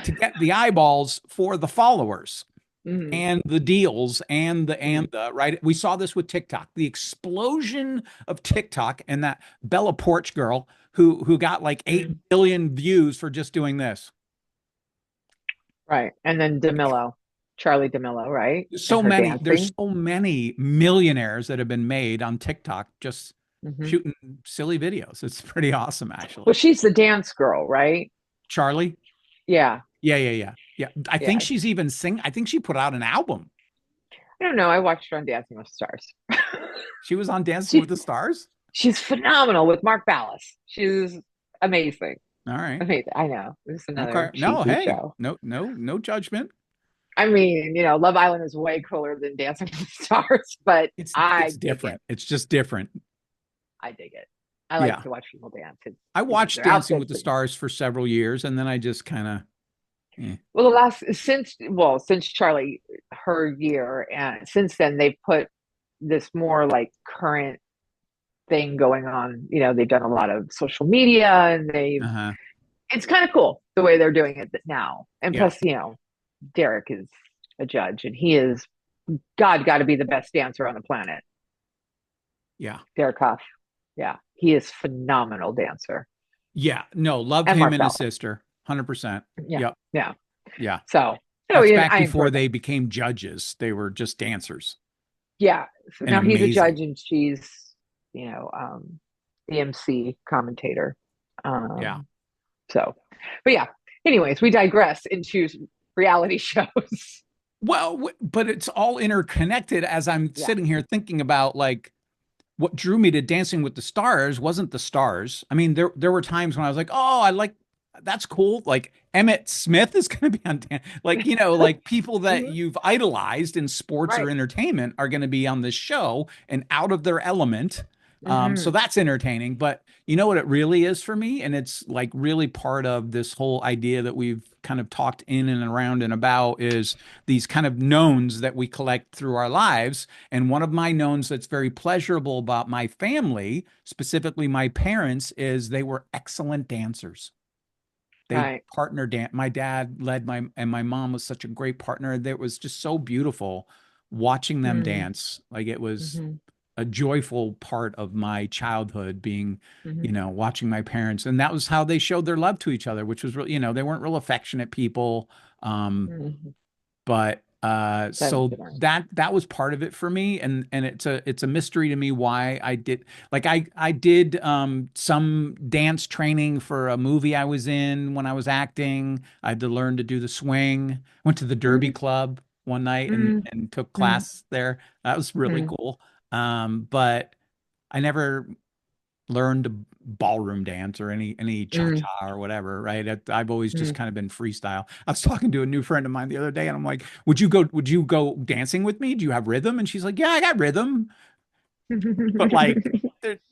[SPEAKER 1] to get the eyeballs for the followers
[SPEAKER 2] Hmm.
[SPEAKER 1] and the deals
[SPEAKER 2] Hmm.
[SPEAKER 1] and the right. We saw this with TikTok, the explosion of TikTok and that Bella Porch girl who got like 8 billion views for just doing this.
[SPEAKER 2] Right. And then DeMillo, Charlie DeMillo, right? And her
[SPEAKER 1] There's
[SPEAKER 2] dancing.
[SPEAKER 1] so many millionaires that have been made on TikTok just
[SPEAKER 2] Hmm.
[SPEAKER 1] shooting silly videos. It's pretty awesome,
[SPEAKER 2] Well,
[SPEAKER 1] actually.
[SPEAKER 2] she's the dance girl, right?
[SPEAKER 1] Charlie,
[SPEAKER 2] Yeah.
[SPEAKER 1] yeah. I think
[SPEAKER 2] Yeah.
[SPEAKER 1] she's even sing. I think she put out an album.
[SPEAKER 2] I don't know. I watched her on Dancing with the Stars.
[SPEAKER 1] She was on Dancing with
[SPEAKER 2] she
[SPEAKER 1] the Stars.
[SPEAKER 2] she's phenomenal with Mark Ballas. She's amazing.
[SPEAKER 1] All right.
[SPEAKER 2] I mean, I know this is
[SPEAKER 1] Okay.
[SPEAKER 2] another
[SPEAKER 1] No,
[SPEAKER 2] cheesy
[SPEAKER 1] hey,
[SPEAKER 2] show.
[SPEAKER 1] no judgment.
[SPEAKER 2] I mean, Love Island is way cooler than Dancing with the Stars, but
[SPEAKER 1] It's
[SPEAKER 2] I dig it.
[SPEAKER 1] different. It's just different.
[SPEAKER 2] I dig it. I like
[SPEAKER 1] Yeah.
[SPEAKER 2] to watch people dance.
[SPEAKER 1] I
[SPEAKER 2] It's
[SPEAKER 1] watched
[SPEAKER 2] their
[SPEAKER 1] Dancing with
[SPEAKER 2] outfits.
[SPEAKER 1] the Stars for several years, and then I just kind of, eh.
[SPEAKER 2] Well, since Charlie, her year, and since then they've put this more like current thing going on. They've done a lot of social media, and
[SPEAKER 1] Uh-huh.
[SPEAKER 2] it's kind of cool the way they're doing it now. And
[SPEAKER 1] Yeah.
[SPEAKER 2] plus, Derek is a judge, and he is God got to be the best dancer on the planet.
[SPEAKER 1] Yeah.
[SPEAKER 2] Derek Huff, yeah, he is phenomenal dancer,
[SPEAKER 1] Yeah. No, love
[SPEAKER 2] and
[SPEAKER 1] him and his
[SPEAKER 2] Marcella,
[SPEAKER 1] sister. 100%.
[SPEAKER 2] yeah,
[SPEAKER 1] Yep.
[SPEAKER 2] yeah.
[SPEAKER 1] Yeah.
[SPEAKER 2] So,
[SPEAKER 1] That's back
[SPEAKER 2] I
[SPEAKER 1] before
[SPEAKER 2] enjoy that.
[SPEAKER 1] they became judges. They were just dancers
[SPEAKER 2] Yeah. So
[SPEAKER 1] and
[SPEAKER 2] now he's a
[SPEAKER 1] amazing.
[SPEAKER 2] judge, and she's, you know, um, the MC commentator.
[SPEAKER 1] Yeah.
[SPEAKER 2] Um, so, but yeah. Anyways, we digress into reality shows.
[SPEAKER 1] Well, but it's all interconnected as I'm
[SPEAKER 2] Yeah.
[SPEAKER 1] sitting here thinking about like what drew me to Dancing with the Stars wasn't the stars. I mean, there were times when I was like, oh, I like that's cool. Like Emmett Smith is going to be on, like like people that
[SPEAKER 2] Hmm.
[SPEAKER 1] you've idolized in sports or
[SPEAKER 2] Right.
[SPEAKER 1] entertainment are going to be on this show and out of their element. So
[SPEAKER 2] Hmm.
[SPEAKER 1] that's entertaining. But you know what it really is for me, and it's like really part of this whole idea that we've kind of talked in and around and about is these kind of knowns that we collect through our lives. And one of my knowns that's very pleasurable about my family, specifically my parents, is they were excellent dancers. They
[SPEAKER 2] Right.
[SPEAKER 1] partner dance. My dad led and my mom was such a great partner. That was just so beautiful watching them
[SPEAKER 2] Mm-hmm.
[SPEAKER 1] dance. Like it was
[SPEAKER 2] Hmm.
[SPEAKER 1] a joyful part of my childhood being,
[SPEAKER 2] Hmm.
[SPEAKER 1] watching my parents. And that was how they showed their love to each other, which was really, they weren't real affectionate people.
[SPEAKER 2] Hmm.
[SPEAKER 1] But
[SPEAKER 2] That is
[SPEAKER 1] so
[SPEAKER 2] nice.
[SPEAKER 1] that was part of it for me, and it's a mystery to me why I did like I did some dance training for a movie I was in when I was acting. I had to learn to do the swing. Went to the Derby
[SPEAKER 2] Mm-hmm.
[SPEAKER 1] Club one night and took
[SPEAKER 2] Mm-hmm.
[SPEAKER 1] class there. That was really cool. But I never learned to ballroom dance or any
[SPEAKER 2] Mm-hmm.
[SPEAKER 1] cha-cha or whatever, right? I've always just
[SPEAKER 2] Mm-hmm.
[SPEAKER 1] kind of been freestyle. I was talking to a new friend of mine the other day and I'm like, would you go dancing with me? Do you have rhythm? And she's like, yeah, I got rhythm. But like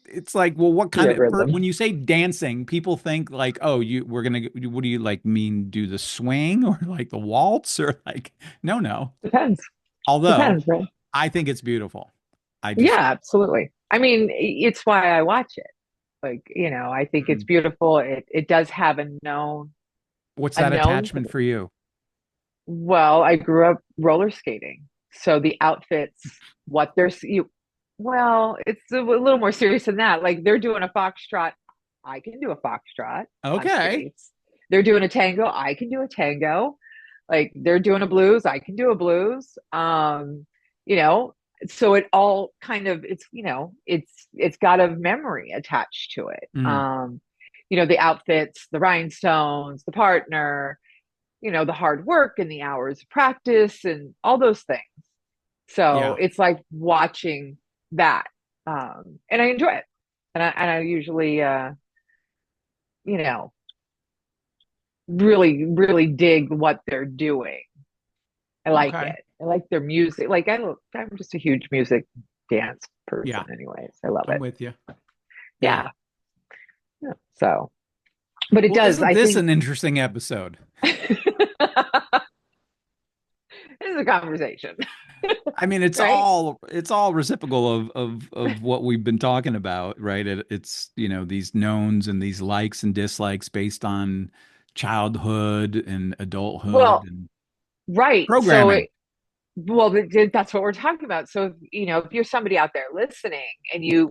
[SPEAKER 1] it's like, well, what
[SPEAKER 2] You
[SPEAKER 1] kind
[SPEAKER 2] have
[SPEAKER 1] of
[SPEAKER 2] rhythm.
[SPEAKER 1] when you say dancing, people think like, oh, what do you like mean do the swing or like the waltz or like no.
[SPEAKER 2] Depends.
[SPEAKER 1] Although
[SPEAKER 2] Depends, right?
[SPEAKER 1] I think it's beautiful. I
[SPEAKER 2] Yeah,
[SPEAKER 1] just
[SPEAKER 2] absolutely. I mean, it's why I watch it. Like, I think it's
[SPEAKER 1] mm.
[SPEAKER 2] beautiful. It does have
[SPEAKER 1] What's
[SPEAKER 2] a
[SPEAKER 1] that
[SPEAKER 2] known
[SPEAKER 1] attachment for you?
[SPEAKER 2] well, I grew up roller skating. So the outfits, what they're well, it's a little more serious than that. Like they're doing a foxtrot, I can do a foxtrot on
[SPEAKER 1] Okay.
[SPEAKER 2] skates. They're doing a tango, I can do a tango. Like they're doing a blues, I can do a blues. You know, so it all kind of it's got a memory attached to it.
[SPEAKER 1] Mm.
[SPEAKER 2] The outfits, the rhinestones, the partner, the hard work and the hours of practice and all those things. So
[SPEAKER 1] Yeah.
[SPEAKER 2] it's like watching that. And I enjoy it. And I usually you know, really, really dig what they're doing. I like
[SPEAKER 1] Okay.
[SPEAKER 2] it. I like their music. Like I'm just a huge music dance person
[SPEAKER 1] Yeah.
[SPEAKER 2] anyways. I love
[SPEAKER 1] I'm
[SPEAKER 2] it.
[SPEAKER 1] with you. Yeah.
[SPEAKER 2] Yeah. Yeah. So, but it
[SPEAKER 1] Well,
[SPEAKER 2] does,
[SPEAKER 1] isn't
[SPEAKER 2] I
[SPEAKER 1] this
[SPEAKER 2] think
[SPEAKER 1] an interesting episode?
[SPEAKER 2] this is a conversation,
[SPEAKER 1] I mean, it's
[SPEAKER 2] right?
[SPEAKER 1] all reciprocal of what we've been talking about, right? It's, these knowns and these likes and dislikes based on childhood and adulthood
[SPEAKER 2] Well,
[SPEAKER 1] and
[SPEAKER 2] right.
[SPEAKER 1] programming.
[SPEAKER 2] Well, that's what we're talking about. So, if you're somebody out there listening and you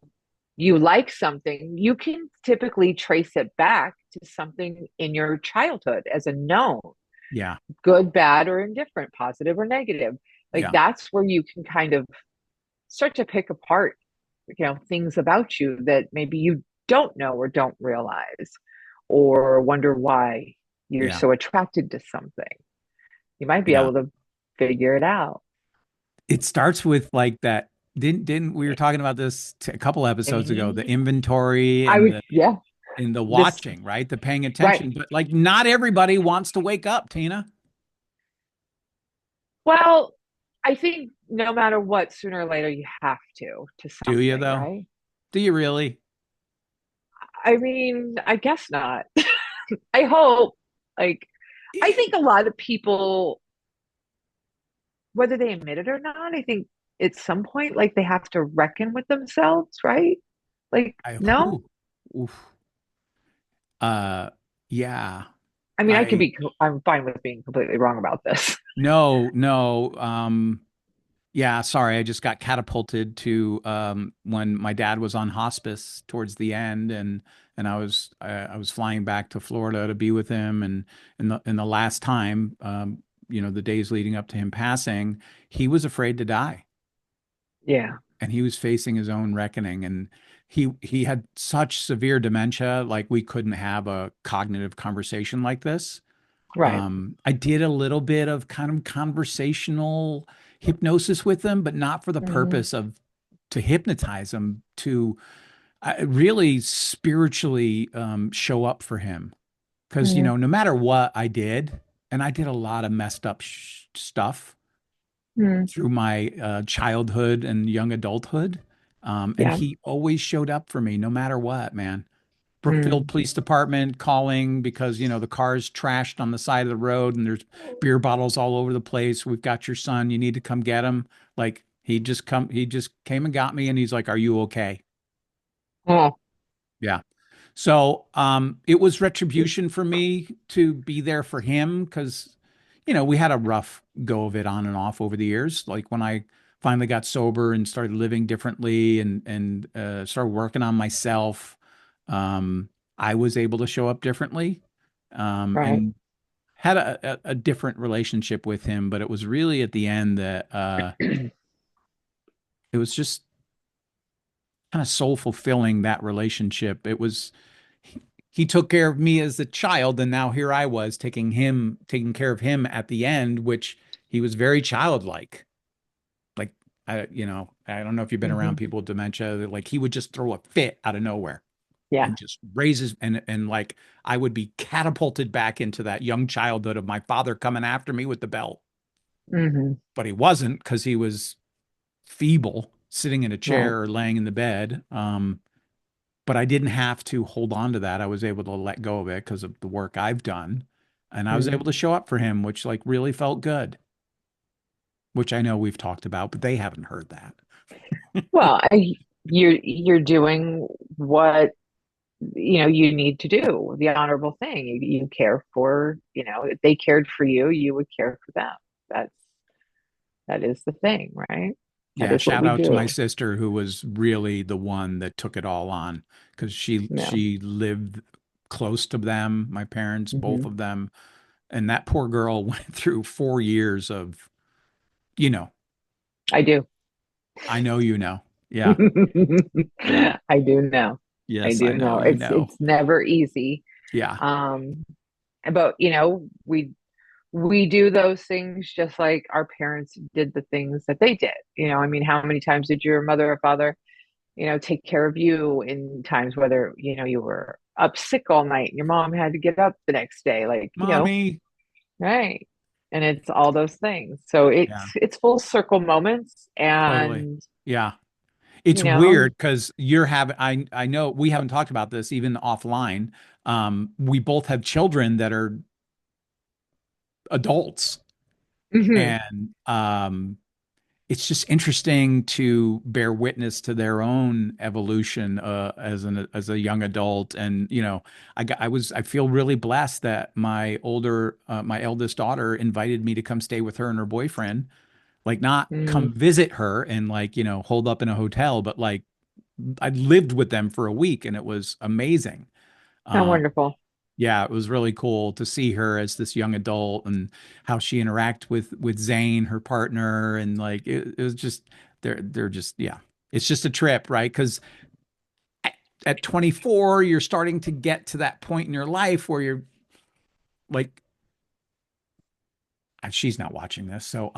[SPEAKER 2] like something, you can typically trace it back to something in your childhood as a known,
[SPEAKER 1] Yeah.
[SPEAKER 2] good, bad, or indifferent, positive or negative. Like
[SPEAKER 1] Yeah.
[SPEAKER 2] that's where you can kind of start to pick apart, things about you that maybe you don't know or don't realize, or wonder why you're
[SPEAKER 1] Yeah.
[SPEAKER 2] so attracted to something. You might be
[SPEAKER 1] Yeah.
[SPEAKER 2] able to figure it out.
[SPEAKER 1] It starts with like that. Didn't we were talking about this a couple episodes ago, the
[SPEAKER 2] Mhm.
[SPEAKER 1] inventory
[SPEAKER 2] I
[SPEAKER 1] and
[SPEAKER 2] would,
[SPEAKER 1] the
[SPEAKER 2] yeah.
[SPEAKER 1] in the
[SPEAKER 2] This,
[SPEAKER 1] watching, right? The paying
[SPEAKER 2] right.
[SPEAKER 1] attention. But like not everybody wants to wake up, Tina.
[SPEAKER 2] Well, I think no matter what, sooner or later you have to
[SPEAKER 1] Do you
[SPEAKER 2] something,
[SPEAKER 1] though?
[SPEAKER 2] right?
[SPEAKER 1] Do you really?
[SPEAKER 2] I mean, I guess not. I hope. Like, I think a lot of people, whether they admit it or not, I think at some point, like they have to reckon with themselves, right? Like,
[SPEAKER 1] I
[SPEAKER 2] no?
[SPEAKER 1] whew, oof. Uh yeah.
[SPEAKER 2] I mean,
[SPEAKER 1] I
[SPEAKER 2] I'm fine with being completely wrong about this.
[SPEAKER 1] no, no. Yeah, sorry, I just got catapulted to when my dad was on hospice towards the end, and I was flying back to Florida to be with him, and in the last time, the days leading up to him passing, he was afraid to die,
[SPEAKER 2] Yeah,
[SPEAKER 1] and he was facing his own reckoning, and he had such severe dementia, like we couldn't have a cognitive conversation like this.
[SPEAKER 2] right.
[SPEAKER 1] I did a little bit of kind of conversational hypnosis with them, but not for the
[SPEAKER 2] Hmm.
[SPEAKER 1] purpose of to hypnotize him, to really spiritually show up for him. Because,
[SPEAKER 2] Hmm.
[SPEAKER 1] no matter what I did, and I did a lot of messed up stuff
[SPEAKER 2] Hmm.
[SPEAKER 1] through my childhood and young adulthood. And
[SPEAKER 2] Yeah.
[SPEAKER 1] he always showed up for me no matter what, man. Brookfield
[SPEAKER 2] Hmm.
[SPEAKER 1] Police Department calling because, the car's trashed on the side of the road and there's beer bottles all over the place. We've got your son. You need to come get him. Like he just came and got me and he's like, "Are you okay?"
[SPEAKER 2] Oh.
[SPEAKER 1] Yeah. So, it was retribution for me to be there for him because, we had a rough go of it on and off over the years. Like when I finally got sober and started living differently and started working on myself, um, I was able to show up differently,
[SPEAKER 2] Right.
[SPEAKER 1] and had a different relationship with him. But it was really at the end that it was just kind of soul fulfilling, that relationship. It was he took care of me as a child, and now here I was taking care of him at the end, which he was very childlike. Like I don't know if you've been around
[SPEAKER 2] Hmm.
[SPEAKER 1] people with dementia, that like he would just throw a fit out of nowhere
[SPEAKER 2] Yeah.
[SPEAKER 1] and just raises and like I would be catapulted back into that young childhood of my father coming after me with the belt.
[SPEAKER 2] Hmm.
[SPEAKER 1] But he wasn't because he was feeble, sitting in a
[SPEAKER 2] Right.
[SPEAKER 1] chair or laying in the bed. But I didn't have to hold on to that. I was able to let go of it because of the work I've done. And I was
[SPEAKER 2] Hmm.
[SPEAKER 1] able to show up for him, which like really felt good, which I know we've talked about, but they haven't heard that.
[SPEAKER 2] Well, you're doing what you need to do, the honorable thing. You care for, if they cared for you, you would care for them. That's that is the thing, right? That
[SPEAKER 1] Yeah,
[SPEAKER 2] is what
[SPEAKER 1] shout
[SPEAKER 2] we
[SPEAKER 1] out to my
[SPEAKER 2] do.
[SPEAKER 1] sister who was really the one that took it all on because
[SPEAKER 2] Yeah.
[SPEAKER 1] she lived close to them, my parents, both
[SPEAKER 2] Hmm.
[SPEAKER 1] of them, and that poor girl went through 4 years of, you know,
[SPEAKER 2] I do.
[SPEAKER 1] I know you know. Yeah. Yeah.
[SPEAKER 2] I do know. I
[SPEAKER 1] Yes,
[SPEAKER 2] do
[SPEAKER 1] I know
[SPEAKER 2] know.
[SPEAKER 1] you
[SPEAKER 2] It's
[SPEAKER 1] know.
[SPEAKER 2] never easy.
[SPEAKER 1] Yeah.
[SPEAKER 2] Um, but we do those things just like our parents did the things that they did. I mean, how many times did your mother or father, take care of you in times whether, you were up sick all night and your mom had to get up the next day, like,
[SPEAKER 1] Mommy.
[SPEAKER 2] right. And it's all those things. So
[SPEAKER 1] Yeah,
[SPEAKER 2] it's full circle moments
[SPEAKER 1] totally.
[SPEAKER 2] and,
[SPEAKER 1] Yeah. It's
[SPEAKER 2] you know,
[SPEAKER 1] weird because you're having, I know we haven't talked about this even offline. We both have children that are adults,
[SPEAKER 2] mhm,
[SPEAKER 1] and it's just interesting to bear witness to their own evolution as a young adult. And I feel really blessed that my eldest daughter invited me to come stay with her and her boyfriend, like not
[SPEAKER 2] mm,
[SPEAKER 1] come visit her and like hold up in a hotel, but like I lived with them for a week and it was amazing.
[SPEAKER 2] how
[SPEAKER 1] Uh,
[SPEAKER 2] wonderful.
[SPEAKER 1] yeah, it was really cool to see her as this young adult and how she interact with Zane, her partner, and like it was just they're just yeah, it's just a trip, right? Because at 24, you're starting to get to that point in your life where you're like, she's not watching this, so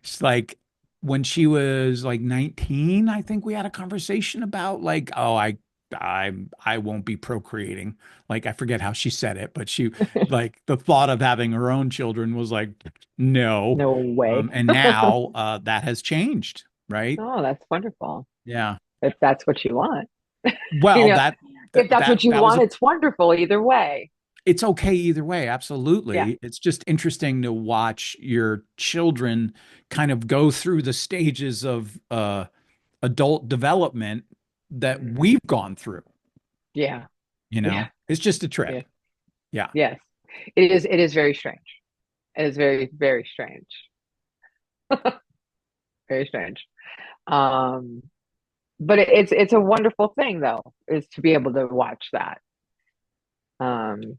[SPEAKER 1] she's like when she was like 19, I think we had a conversation about like, oh, I I won't be procreating. Like I forget how she said it, but she like the thought of having her own children was like no.
[SPEAKER 2] No way.
[SPEAKER 1] And now that has changed, right?
[SPEAKER 2] Oh, that's wonderful.
[SPEAKER 1] Yeah.
[SPEAKER 2] If that's what you want. You
[SPEAKER 1] Well,
[SPEAKER 2] know,
[SPEAKER 1] that
[SPEAKER 2] if that's what you
[SPEAKER 1] that was
[SPEAKER 2] want,
[SPEAKER 1] a
[SPEAKER 2] it's wonderful either way.
[SPEAKER 1] it's okay either way,
[SPEAKER 2] Yeah.
[SPEAKER 1] absolutely. It's just interesting to watch your children kind of go through the stages of adult development that
[SPEAKER 2] Mhm.
[SPEAKER 1] we've gone through,
[SPEAKER 2] Yeah.
[SPEAKER 1] you
[SPEAKER 2] Yeah.
[SPEAKER 1] know? It's just a
[SPEAKER 2] Yeah.
[SPEAKER 1] trip. Yeah.
[SPEAKER 2] Yes. It is very strange. It is very, very strange. Very strange. Um, but it's a wonderful thing though, is to be able to watch that, um,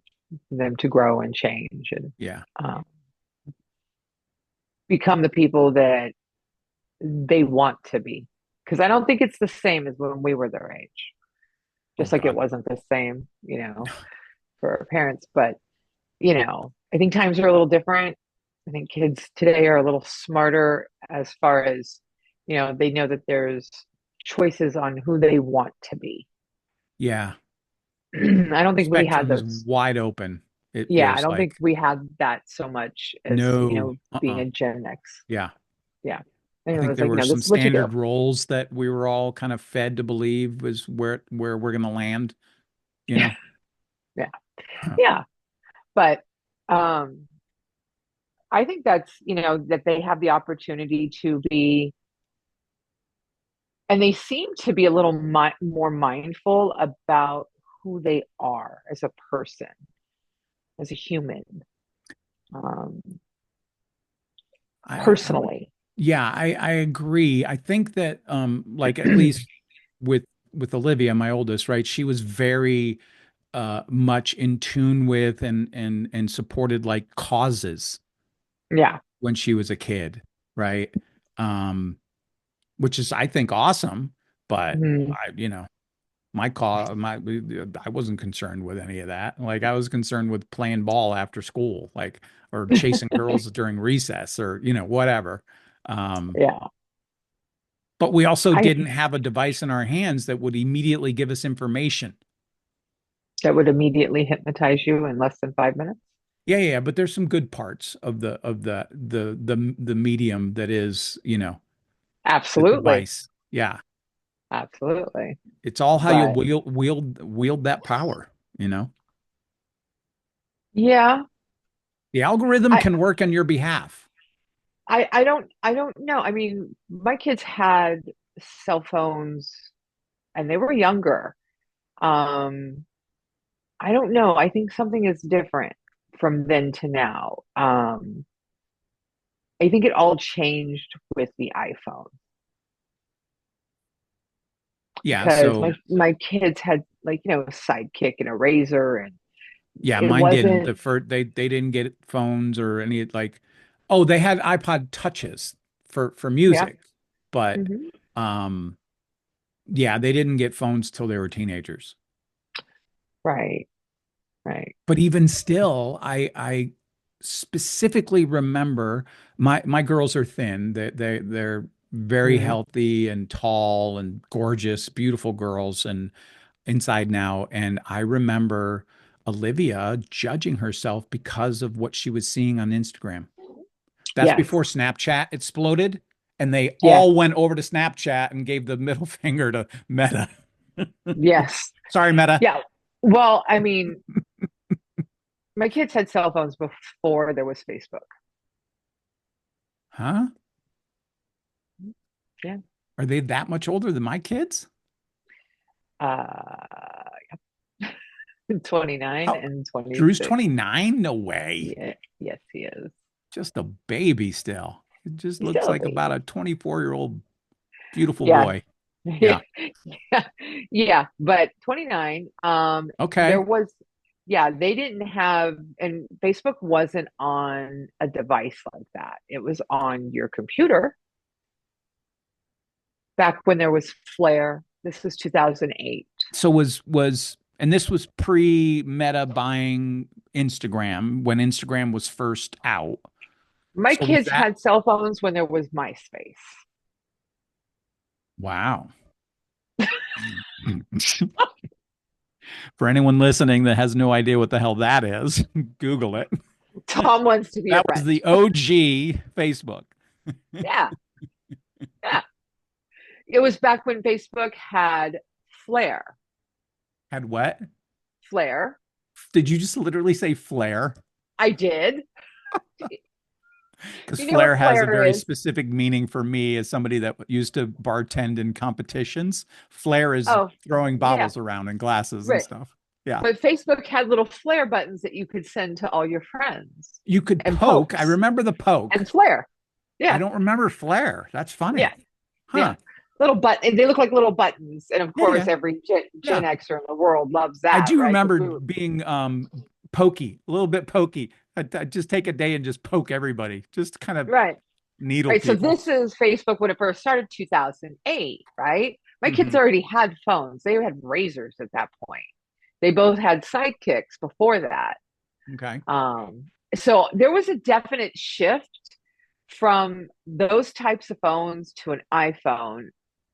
[SPEAKER 2] them to grow and change and
[SPEAKER 1] Yeah.
[SPEAKER 2] um, become the people that they want to be. Because I don't think it's the same as when we were their age.
[SPEAKER 1] Oh
[SPEAKER 2] Just like it
[SPEAKER 1] God.
[SPEAKER 2] wasn't the same, for our parents. But I think times are a little different. I think kids today are a little smarter as far as, they know that there's choices on who they want to be.
[SPEAKER 1] Yeah.
[SPEAKER 2] I don't
[SPEAKER 1] The
[SPEAKER 2] think we had
[SPEAKER 1] spectrum is
[SPEAKER 2] those.
[SPEAKER 1] wide open, it
[SPEAKER 2] Yeah, I
[SPEAKER 1] feels
[SPEAKER 2] don't think
[SPEAKER 1] like.
[SPEAKER 2] we had that so much as,
[SPEAKER 1] No.
[SPEAKER 2] being
[SPEAKER 1] Uh-uh.
[SPEAKER 2] a Gen X.
[SPEAKER 1] Yeah.
[SPEAKER 2] Yeah. And
[SPEAKER 1] I
[SPEAKER 2] it
[SPEAKER 1] think
[SPEAKER 2] was
[SPEAKER 1] there
[SPEAKER 2] like,
[SPEAKER 1] were
[SPEAKER 2] this
[SPEAKER 1] some
[SPEAKER 2] is what you do.
[SPEAKER 1] standard roles that we were all kind of fed to believe was where we're going to land, you
[SPEAKER 2] Yeah.
[SPEAKER 1] know?
[SPEAKER 2] Yeah.
[SPEAKER 1] Huh.
[SPEAKER 2] Yeah. But um, I think that's, that they have the opportunity to be, and they seem to be a little more mindful about who they are as a person, as a human, um,
[SPEAKER 1] I would,
[SPEAKER 2] personally.
[SPEAKER 1] yeah, I agree. I think that like at least with Olivia, my oldest, right? She was very much in tune with and supported like causes
[SPEAKER 2] Yeah.
[SPEAKER 1] when she was a kid, right? Um, which is I think awesome, but
[SPEAKER 2] Mhm.
[SPEAKER 1] my call my I wasn't concerned with any of that. Like I was concerned with playing ball after school, like or chasing girls during recess or whatever. Um,
[SPEAKER 2] Yeah.
[SPEAKER 1] but we also
[SPEAKER 2] I
[SPEAKER 1] didn't have a device in our hands that would immediately give us information.
[SPEAKER 2] That would immediately hypnotize you in less than 5 minutes.
[SPEAKER 1] Yeah, yeah, but there's some good parts of the medium that is, the
[SPEAKER 2] Absolutely.
[SPEAKER 1] device. Yeah.
[SPEAKER 2] Absolutely.
[SPEAKER 1] It's all how you
[SPEAKER 2] But
[SPEAKER 1] wield that power, you know.
[SPEAKER 2] yeah,
[SPEAKER 1] The algorithm
[SPEAKER 2] I
[SPEAKER 1] can work on your behalf.
[SPEAKER 2] I don't know. I mean, my kids had cell phones and they were younger. Um, I don't know. I think something is different from then to now. I think it all changed with the iPhone
[SPEAKER 1] Yeah,
[SPEAKER 2] because
[SPEAKER 1] so
[SPEAKER 2] my kids had, like, a Sidekick and a Razor, and
[SPEAKER 1] yeah,
[SPEAKER 2] it
[SPEAKER 1] mine didn't.
[SPEAKER 2] wasn't.
[SPEAKER 1] The first they didn't get phones or any like oh, they had iPod touches for
[SPEAKER 2] Yeah.
[SPEAKER 1] music, but
[SPEAKER 2] Hmm.
[SPEAKER 1] um yeah, they didn't get phones till they were teenagers.
[SPEAKER 2] Right. Right.
[SPEAKER 1] But even still, I specifically remember my girls are thin. They're very
[SPEAKER 2] Mm.
[SPEAKER 1] healthy and tall and gorgeous, beautiful girls and inside now. And I remember Olivia judging herself because of what she was seeing on Instagram. That's
[SPEAKER 2] Yes.
[SPEAKER 1] before Snapchat exploded, and they
[SPEAKER 2] Yes.
[SPEAKER 1] all went over to Snapchat and gave the middle finger to Meta.
[SPEAKER 2] Yes.
[SPEAKER 1] Sorry, Meta.
[SPEAKER 2] Yeah. Well, I mean, my kids had cell phones before there was Facebook.
[SPEAKER 1] Huh?
[SPEAKER 2] Yeah.
[SPEAKER 1] Are they that much older than my kids?
[SPEAKER 2] Uh, 29
[SPEAKER 1] How?
[SPEAKER 2] and
[SPEAKER 1] Drew's
[SPEAKER 2] 26.
[SPEAKER 1] 29? No way.
[SPEAKER 2] Yeah. Yes, he is.
[SPEAKER 1] Just a baby still. It just
[SPEAKER 2] He's
[SPEAKER 1] looks
[SPEAKER 2] still a
[SPEAKER 1] like about
[SPEAKER 2] baby.
[SPEAKER 1] a 24-year-old beautiful
[SPEAKER 2] Yeah.
[SPEAKER 1] boy. Yeah.
[SPEAKER 2] Yeah. Yeah. But 29, there
[SPEAKER 1] Okay.
[SPEAKER 2] was, yeah, they didn't have, and Facebook wasn't on a device like that. It was on your computer back when there was Flare. This was 2008.
[SPEAKER 1] So and this was pre-Meta buying Instagram when Instagram was first out.
[SPEAKER 2] My
[SPEAKER 1] So was
[SPEAKER 2] kids
[SPEAKER 1] that
[SPEAKER 2] had cell phones when there was MySpace.
[SPEAKER 1] wow. For anyone listening that has no idea what the hell that is, Google it.
[SPEAKER 2] Tom wants to be a
[SPEAKER 1] That was
[SPEAKER 2] friend.
[SPEAKER 1] the OG Facebook.
[SPEAKER 2] Yeah, yeah. It was back when Facebook had Flare.
[SPEAKER 1] Had what?
[SPEAKER 2] Flare.
[SPEAKER 1] Did you just literally say flare?
[SPEAKER 2] I did.
[SPEAKER 1] Because
[SPEAKER 2] You know what
[SPEAKER 1] flare has a
[SPEAKER 2] Flare
[SPEAKER 1] very
[SPEAKER 2] is?
[SPEAKER 1] specific meaning for me as somebody that used to bartend in competitions. Flare is
[SPEAKER 2] Oh,
[SPEAKER 1] throwing
[SPEAKER 2] yeah,
[SPEAKER 1] bottles around and glasses and
[SPEAKER 2] right.
[SPEAKER 1] stuff. Yeah.
[SPEAKER 2] But Facebook had little Flare buttons that you could send to all your friends
[SPEAKER 1] You could
[SPEAKER 2] and
[SPEAKER 1] poke. I
[SPEAKER 2] pokes
[SPEAKER 1] remember the poke.
[SPEAKER 2] and Flare.
[SPEAKER 1] I
[SPEAKER 2] Yeah,
[SPEAKER 1] don't remember flare. That's
[SPEAKER 2] yeah,
[SPEAKER 1] funny.
[SPEAKER 2] yeah.
[SPEAKER 1] Huh.
[SPEAKER 2] Little button. They look like little buttons, and of
[SPEAKER 1] Yeah,
[SPEAKER 2] course,
[SPEAKER 1] yeah,
[SPEAKER 2] every
[SPEAKER 1] yeah.
[SPEAKER 2] Gen Xer in the world loves
[SPEAKER 1] I
[SPEAKER 2] that,
[SPEAKER 1] do
[SPEAKER 2] right? Because
[SPEAKER 1] remember
[SPEAKER 2] we were
[SPEAKER 1] being pokey, a little bit pokey. I'd just take a day and just poke everybody, just kind of
[SPEAKER 2] right.
[SPEAKER 1] needle
[SPEAKER 2] Right. So
[SPEAKER 1] people.
[SPEAKER 2] this is Facebook when it first started, 2008, right? My kids
[SPEAKER 1] Hmm.
[SPEAKER 2] already had phones. They had razors at that point. They both had sidekicks before that.
[SPEAKER 1] Okay.
[SPEAKER 2] So there was a definite shift from those types of phones to an iPhone,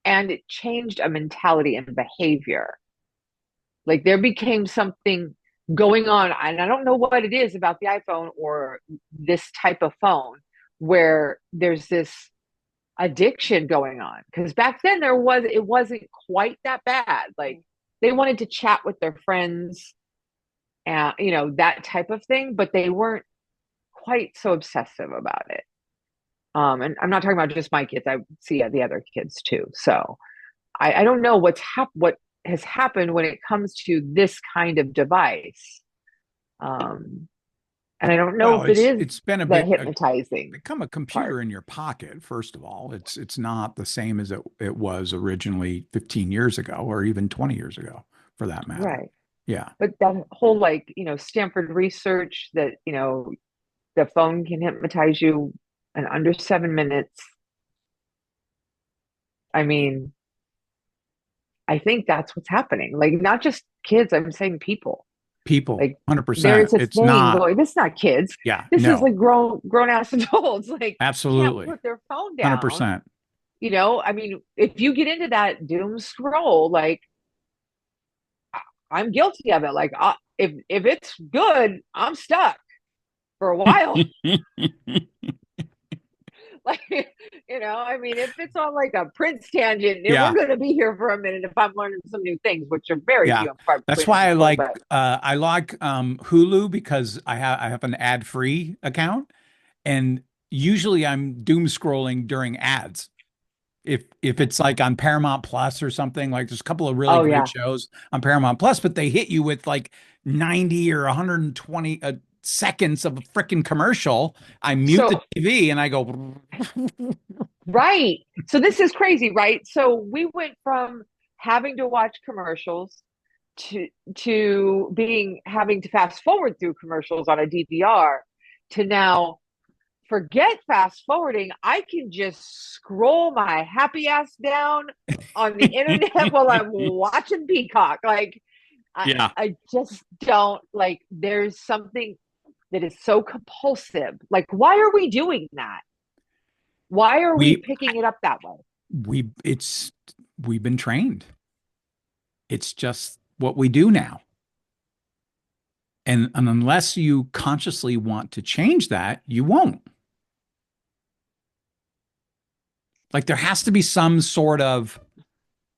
[SPEAKER 2] and it changed a mentality and behavior. Like there became something going on, and I don't know what it is about the iPhone or this type of phone where there's this addiction going on. Because back then it wasn't quite that bad. Like they wanted to chat with their friends and that type of thing, but they weren't quite so obsessive about it. And I'm not talking about just my kids. I see the other kids too. So I don't know what has happened when it comes to this kind of device. Um, and I don't know
[SPEAKER 1] Well,
[SPEAKER 2] if it is
[SPEAKER 1] it's been
[SPEAKER 2] the hypnotizing
[SPEAKER 1] become a
[SPEAKER 2] part.
[SPEAKER 1] computer in your pocket, first of all. It's not the same as it was originally 15 years ago or even 20 years ago, for that matter.
[SPEAKER 2] Right.
[SPEAKER 1] Yeah.
[SPEAKER 2] But that whole Stanford research that, the phone can hypnotize you in under 7 minutes. I mean, I think that's what's happening. Like not just kids, I'm saying people.
[SPEAKER 1] People,
[SPEAKER 2] Like there
[SPEAKER 1] 100%.
[SPEAKER 2] is a
[SPEAKER 1] It's
[SPEAKER 2] thing
[SPEAKER 1] not,
[SPEAKER 2] going. This is not kids.
[SPEAKER 1] yeah,
[SPEAKER 2] This is
[SPEAKER 1] no,
[SPEAKER 2] like grown ass adults. Like can't
[SPEAKER 1] absolutely.
[SPEAKER 2] put their phone down.
[SPEAKER 1] 100%.
[SPEAKER 2] I mean, if you get into that doom scroll, like I'm guilty of it. Like if it's good, I'm stuck for a while. Like I mean, if it's on like a Prince tangent, then we're
[SPEAKER 1] Yeah.
[SPEAKER 2] going to be here for a minute if I'm learning some new things, which are very
[SPEAKER 1] Yeah.
[SPEAKER 2] few and far
[SPEAKER 1] That's
[SPEAKER 2] between,
[SPEAKER 1] why
[SPEAKER 2] honestly. But
[SPEAKER 1] I like Hulu because I have an ad-free account and usually I'm doom scrolling during ads. If it's like on Paramount Plus or something, like there's a couple of really
[SPEAKER 2] oh
[SPEAKER 1] great
[SPEAKER 2] yeah,
[SPEAKER 1] shows on Paramount Plus, but they hit you with like 90 or 120 seconds of a freaking commercial. I mute the
[SPEAKER 2] so
[SPEAKER 1] TV and I go,
[SPEAKER 2] right. So this is crazy, right? So we went from having to watch commercials to being having to fast forward through commercials on a DVR to now forget fast forwarding. I can just scroll my happy ass down on the internet while I'm watching Peacock. Like I
[SPEAKER 1] yeah,
[SPEAKER 2] I just don't like there's something that is so compulsive. Like why are we doing that? Why are we
[SPEAKER 1] we
[SPEAKER 2] picking it up that way?
[SPEAKER 1] it's we've been trained. It's just what we do now. And unless you consciously want to change that, you won't. Like there has to be some sort of,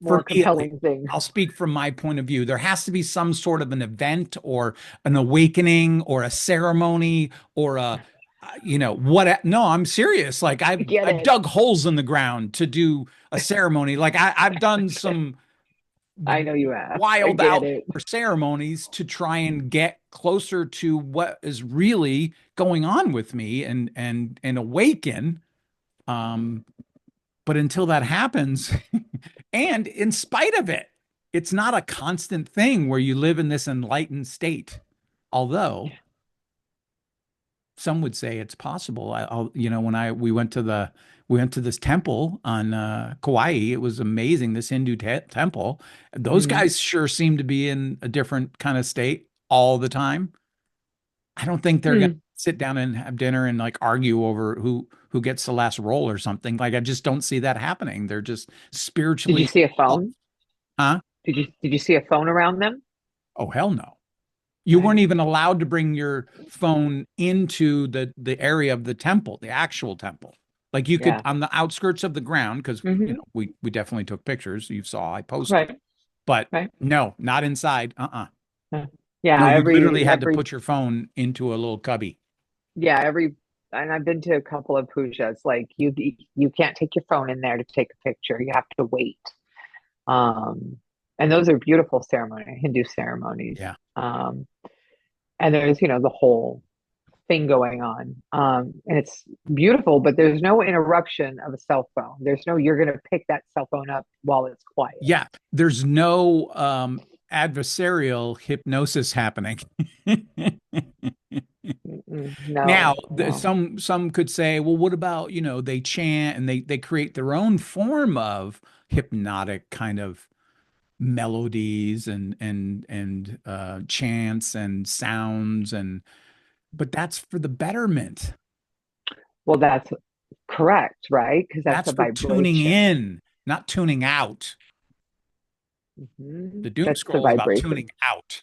[SPEAKER 1] for
[SPEAKER 2] More
[SPEAKER 1] me at least,
[SPEAKER 2] compelling thing.
[SPEAKER 1] I'll speak from my point of view. There has to be some sort of an event or an awakening or a ceremony or what? No, I'm serious. Like
[SPEAKER 2] I get
[SPEAKER 1] I've
[SPEAKER 2] it.
[SPEAKER 1] dug holes in the ground to do a ceremony. Like I've done some
[SPEAKER 2] I know you have. I
[SPEAKER 1] wild
[SPEAKER 2] get
[SPEAKER 1] out
[SPEAKER 2] it.
[SPEAKER 1] there ceremonies to try and get closer to what is really going on with me and awaken. Um, but until that happens, and in spite of it, it's not a constant thing where you live in this enlightened state. Although some would say it's possible. When we went to this temple on Kauai, it was amazing. This Hindu temple, those
[SPEAKER 2] Mm.
[SPEAKER 1] guys sure seem to be in a different kind of state all the time. I don't think they're gonna
[SPEAKER 2] Hmm.
[SPEAKER 1] sit down and have dinner and like argue over who gets the last roll or something. Like I just don't see that happening. They're just
[SPEAKER 2] Did you
[SPEAKER 1] spiritually
[SPEAKER 2] see a
[SPEAKER 1] involved.
[SPEAKER 2] phone?
[SPEAKER 1] Huh?
[SPEAKER 2] Did you see a phone around them?
[SPEAKER 1] Oh, hell no. You weren't
[SPEAKER 2] Right.
[SPEAKER 1] even allowed to bring your phone into the area of the temple, the actual temple. Like you could
[SPEAKER 2] Yeah.
[SPEAKER 1] on the outskirts of the ground, because
[SPEAKER 2] Hmm.
[SPEAKER 1] we definitely took pictures. You saw I posted,
[SPEAKER 2] Right.
[SPEAKER 1] but
[SPEAKER 2] Right.
[SPEAKER 1] no, not inside.
[SPEAKER 2] Yeah. Yeah.
[SPEAKER 1] No, you literally had to
[SPEAKER 2] Every
[SPEAKER 1] put your phone into a little cubby.
[SPEAKER 2] yeah, and I've been to a couple of pujas. Like you can't take your phone in there to take a picture. You have to wait. Um, and those are beautiful ceremony, Hindu ceremonies.
[SPEAKER 1] Yeah.
[SPEAKER 2] Um, and there's, the whole thing going on. And it's beautiful, but there's no interruption of a cell phone. There's no, you're going to pick that cell phone up while it's quiet.
[SPEAKER 1] Yeah. There's no adversarial hypnosis happening. Now,
[SPEAKER 2] No, no.
[SPEAKER 1] some could say, well, what about, they chant and they create their own form of hypnotic kind of melodies and chants and sounds but that's for the betterment.
[SPEAKER 2] Well, that's correct, right? Because that's
[SPEAKER 1] That's
[SPEAKER 2] a
[SPEAKER 1] for tuning
[SPEAKER 2] vibration.
[SPEAKER 1] in, not tuning out. The doom
[SPEAKER 2] That's the
[SPEAKER 1] scroll is about
[SPEAKER 2] vibration.
[SPEAKER 1] tuning out.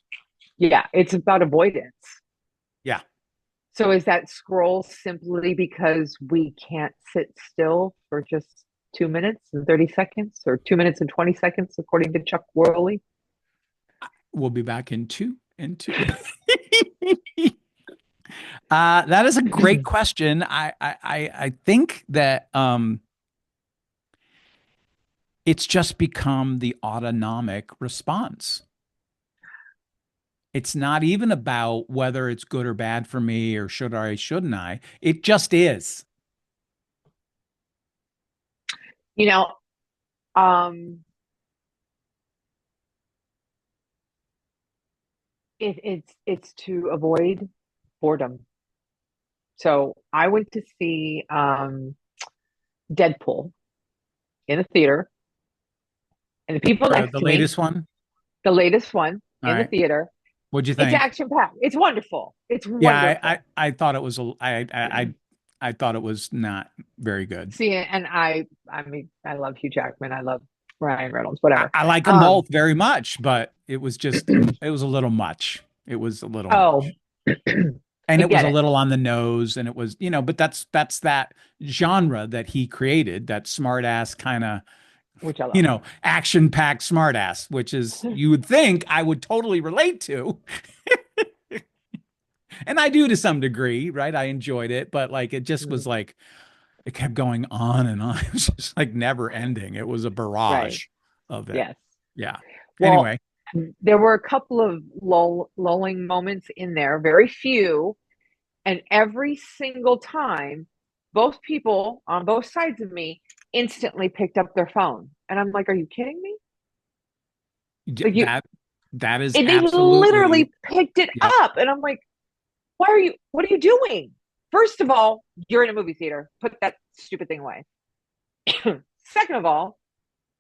[SPEAKER 2] Yeah, it's about avoidance.
[SPEAKER 1] Yeah.
[SPEAKER 2] So is that scroll simply because we can't sit still for just 2 minutes and 30 seconds or 2 minutes and 20 seconds, according to Chuck Worley?
[SPEAKER 1] We'll be back in two. That is a great question. I think that it's just become the autonomic response. It's not even about whether it's good or bad for me or should I, shouldn't I. It just is.
[SPEAKER 2] You know, um, it's to avoid boredom. So I went to see Deadpool in the theater, and the people next
[SPEAKER 1] The
[SPEAKER 2] to me,
[SPEAKER 1] latest one.
[SPEAKER 2] the latest one
[SPEAKER 1] All
[SPEAKER 2] in the
[SPEAKER 1] right.
[SPEAKER 2] theater,
[SPEAKER 1] What'd you
[SPEAKER 2] it's
[SPEAKER 1] think?
[SPEAKER 2] action packed. It's wonderful. It's
[SPEAKER 1] Yeah, I
[SPEAKER 2] wonderful.
[SPEAKER 1] I, I thought it was I thought it was not very good.
[SPEAKER 2] See, and I mean, I love Hugh Jackman. I love Ryan Reynolds,
[SPEAKER 1] I,
[SPEAKER 2] whatever.
[SPEAKER 1] I like them
[SPEAKER 2] Um,
[SPEAKER 1] both very much, but it was a little much. It was a little
[SPEAKER 2] oh,
[SPEAKER 1] much. And
[SPEAKER 2] I
[SPEAKER 1] it was
[SPEAKER 2] get
[SPEAKER 1] a
[SPEAKER 2] it,
[SPEAKER 1] little on the nose and it was, but that's that genre that he created, that smart ass kind of,
[SPEAKER 2] which I love.
[SPEAKER 1] action packed smart ass, which is you would think I would totally relate to. And I do to some degree, right? I enjoyed it, but like it just was
[SPEAKER 2] Mm,
[SPEAKER 1] like it kept going on and on. It was just like never ending. It was a
[SPEAKER 2] right.
[SPEAKER 1] barrage of it.
[SPEAKER 2] Yes.
[SPEAKER 1] Yeah.
[SPEAKER 2] Well,
[SPEAKER 1] Anyway,
[SPEAKER 2] there were a couple of lulling moments in there, very few, and every single time, both people on both sides of me instantly picked up their phone, and I'm like, "Are you kidding me?" Like you,
[SPEAKER 1] that that is
[SPEAKER 2] and they
[SPEAKER 1] absolutely,
[SPEAKER 2] literally picked it
[SPEAKER 1] yep.
[SPEAKER 2] up, and I'm like, "Why are you? What are you doing?" First of all, you're in a movie theater. Put that stupid thing away. Second of all,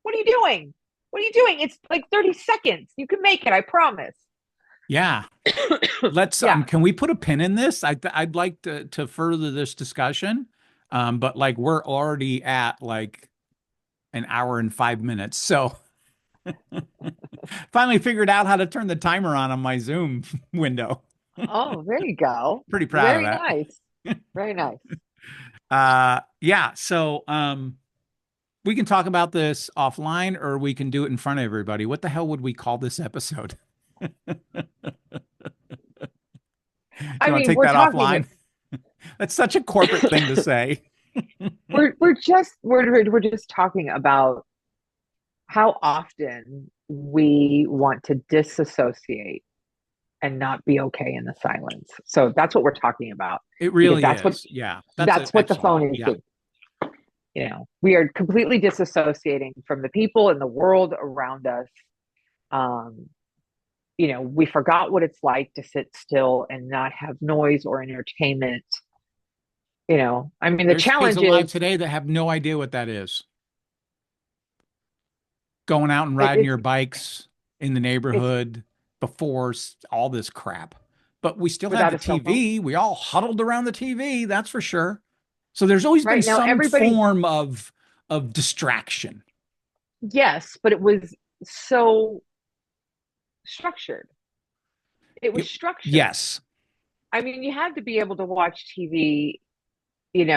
[SPEAKER 2] what are you doing? What are you doing? It's like 30 seconds. You can make it, I promise.
[SPEAKER 1] Yeah. Let's
[SPEAKER 2] Yeah.
[SPEAKER 1] can we put a pin in this? I'd like to further this discussion. But like we're already at like an hour and 5 minutes. So finally figured out how to turn the timer on my Zoom window.
[SPEAKER 2] Oh, there you go.
[SPEAKER 1] Pretty proud of
[SPEAKER 2] Very
[SPEAKER 1] that.
[SPEAKER 2] nice. Very nice.
[SPEAKER 1] Yeah, so we can talk about this offline or we can do it in front of everybody. What the hell would we call this episode? Do
[SPEAKER 2] I
[SPEAKER 1] you want to
[SPEAKER 2] mean,
[SPEAKER 1] take
[SPEAKER 2] we're
[SPEAKER 1] that
[SPEAKER 2] talking
[SPEAKER 1] offline? That's such a corporate thing to say.
[SPEAKER 2] we're just talking about how often we want to disassociate and not be okay in the silence. So that's what we're talking about
[SPEAKER 1] It
[SPEAKER 2] because
[SPEAKER 1] really is. Yeah, that's
[SPEAKER 2] that's what the
[SPEAKER 1] excellent.
[SPEAKER 2] phone is
[SPEAKER 1] Yeah.
[SPEAKER 2] doing. We are completely disassociating from the people in the world around us. Um, we forgot what it's like to sit still and not have noise or entertainment. I mean, the
[SPEAKER 1] There's kids
[SPEAKER 2] challenge
[SPEAKER 1] alive
[SPEAKER 2] is
[SPEAKER 1] today that have no idea what that is. Going out and
[SPEAKER 2] it,
[SPEAKER 1] riding
[SPEAKER 2] it's
[SPEAKER 1] your bikes in the
[SPEAKER 2] it's
[SPEAKER 1] neighborhood before all this crap. But we still had
[SPEAKER 2] without
[SPEAKER 1] the
[SPEAKER 2] a cell phone.
[SPEAKER 1] TV. We all huddled around the TV, that's for sure. So there's always been
[SPEAKER 2] Right now,
[SPEAKER 1] some
[SPEAKER 2] everybody,
[SPEAKER 1] form of distraction.
[SPEAKER 2] yes, but it was so. structured. It was
[SPEAKER 1] It-
[SPEAKER 2] structured.
[SPEAKER 1] yes.
[SPEAKER 2] I mean, you had to be able to watch TV, in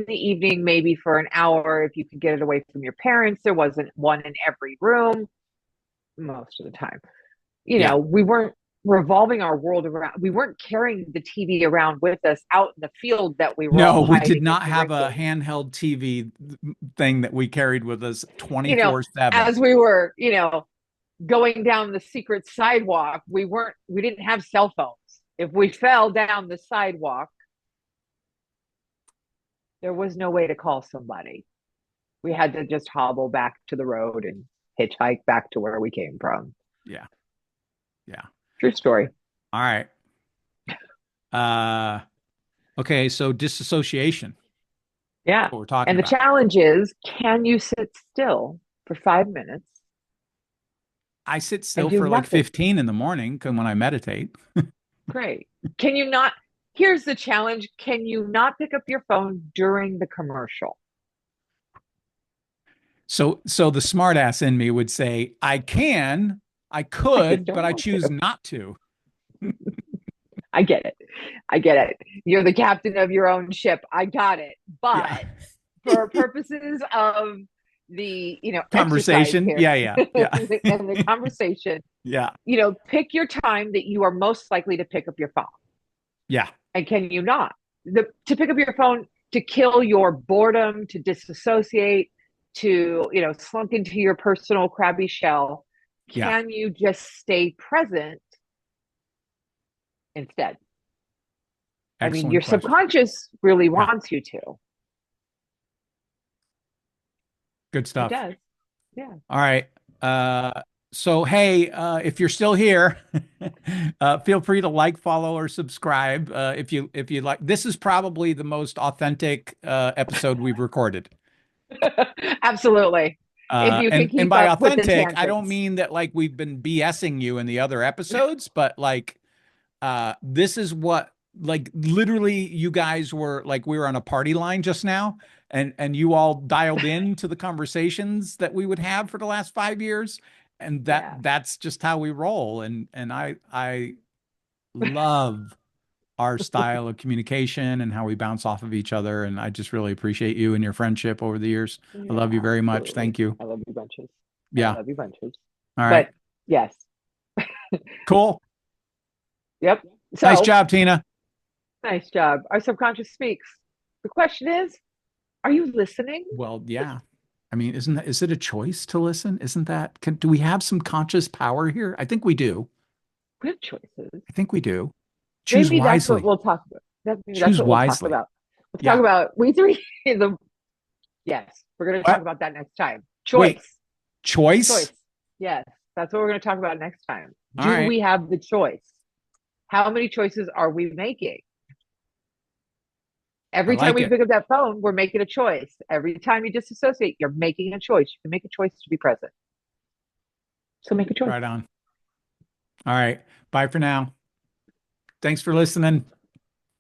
[SPEAKER 2] the evening, maybe for an hour if you could get it away from your parents. There wasn't one in every room most of the time.
[SPEAKER 1] Yeah.
[SPEAKER 2] We weren't revolving our world around, we weren't carrying the TV around with us out in the field that we were
[SPEAKER 1] No,
[SPEAKER 2] all
[SPEAKER 1] we did
[SPEAKER 2] hiding and
[SPEAKER 1] not have a
[SPEAKER 2] drinking.
[SPEAKER 1] handheld TV thing that we carried with us
[SPEAKER 2] You know,
[SPEAKER 1] 24/7.
[SPEAKER 2] as we were, going down the secret sidewalk, we didn't have cell phones. If we fell down the sidewalk, there was no way to call somebody. We had to just hobble back to the road and hitchhike back to where we came from.
[SPEAKER 1] Yeah. Yeah.
[SPEAKER 2] True story.
[SPEAKER 1] All right. Uh, okay. So disassociation. That's
[SPEAKER 2] Yeah.
[SPEAKER 1] what we're talking
[SPEAKER 2] And the
[SPEAKER 1] about.
[SPEAKER 2] challenge is, can you sit still for 5 minutes
[SPEAKER 1] I sit
[SPEAKER 2] and
[SPEAKER 1] still
[SPEAKER 2] do
[SPEAKER 1] for like
[SPEAKER 2] nothing?
[SPEAKER 1] 15 in the morning when I meditate.
[SPEAKER 2] Great. Can you not? Here's the challenge. Can you not pick up your phone during the commercial?
[SPEAKER 1] So the smartass in me would say, I
[SPEAKER 2] I just
[SPEAKER 1] could, but
[SPEAKER 2] don't
[SPEAKER 1] I
[SPEAKER 2] want
[SPEAKER 1] choose
[SPEAKER 2] to.
[SPEAKER 1] not to.
[SPEAKER 2] I get it. I get it. You're the captain of your own ship. I got it.
[SPEAKER 1] Yeah.
[SPEAKER 2] But for purposes of the, exercise
[SPEAKER 1] Conversation.
[SPEAKER 2] here
[SPEAKER 1] Yeah, yeah, yeah.
[SPEAKER 2] and the conversation,
[SPEAKER 1] Yeah.
[SPEAKER 2] pick your time that you are most likely to pick up your phone.
[SPEAKER 1] Yeah.
[SPEAKER 2] And can you not? To pick up your phone, to kill your boredom, to disassociate, to, slunk into your personal crabby shell,
[SPEAKER 1] Yeah.
[SPEAKER 2] can you just stay present instead? I mean, your
[SPEAKER 1] Excellent question.
[SPEAKER 2] subconscious really
[SPEAKER 1] Yeah.
[SPEAKER 2] wants you to.
[SPEAKER 1] Good
[SPEAKER 2] It
[SPEAKER 1] stuff.
[SPEAKER 2] does. Yeah.
[SPEAKER 1] All right. So hey, if you're still here, feel free to like, follow, or subscribe. If you like. This is probably the most authentic episode we've recorded.
[SPEAKER 2] Absolutely. If you can
[SPEAKER 1] And
[SPEAKER 2] keep
[SPEAKER 1] by
[SPEAKER 2] up with the
[SPEAKER 1] authentic, I don't
[SPEAKER 2] tangents.
[SPEAKER 1] mean that like we've been BSing you in the other episodes, but like this is what like literally you guys were like we were on a party line just now and you all dialed in to the conversations that we would have for the last 5 years and
[SPEAKER 2] Yeah.
[SPEAKER 1] that's just how we roll and I love our style of communication and how we bounce off of each other and I just really appreciate you and your friendship over the years. I love you
[SPEAKER 2] Yeah,
[SPEAKER 1] very much.
[SPEAKER 2] absolutely.
[SPEAKER 1] Thank you.
[SPEAKER 2] I love you bunches. I
[SPEAKER 1] Yeah.
[SPEAKER 2] love you bunches.
[SPEAKER 1] All right.
[SPEAKER 2] But yes.
[SPEAKER 1] Cool.
[SPEAKER 2] Yep.
[SPEAKER 1] Nice
[SPEAKER 2] So
[SPEAKER 1] job, Tina.
[SPEAKER 2] nice job. Our subconscious speaks. The question is, are you listening?
[SPEAKER 1] Well, yeah. I mean, is it a choice to listen? Isn't that, do we have some conscious power here? I think we do.
[SPEAKER 2] We have choices.
[SPEAKER 1] I think we do. Choose
[SPEAKER 2] Maybe that's what
[SPEAKER 1] wisely.
[SPEAKER 2] we'll talk about. Maybe that's
[SPEAKER 1] Choose
[SPEAKER 2] what we'll talk
[SPEAKER 1] wisely.
[SPEAKER 2] about. We'll talk
[SPEAKER 1] Yeah.
[SPEAKER 2] about we three the yes, we're gonna talk
[SPEAKER 1] What?
[SPEAKER 2] about that next time.
[SPEAKER 1] Wait,
[SPEAKER 2] Choice.
[SPEAKER 1] choice?
[SPEAKER 2] Choice. Yes. That's what we're gonna talk about next time.
[SPEAKER 1] All
[SPEAKER 2] Do
[SPEAKER 1] right.
[SPEAKER 2] we have the choice? How many choices are we making?
[SPEAKER 1] I
[SPEAKER 2] Every time
[SPEAKER 1] like
[SPEAKER 2] we
[SPEAKER 1] it.
[SPEAKER 2] pick up that phone, we're making a choice. Every time you disassociate, you're making a choice. You can make a choice to be present. So make a choice.
[SPEAKER 1] Right on. All right. Bye for now. Thanks for listening.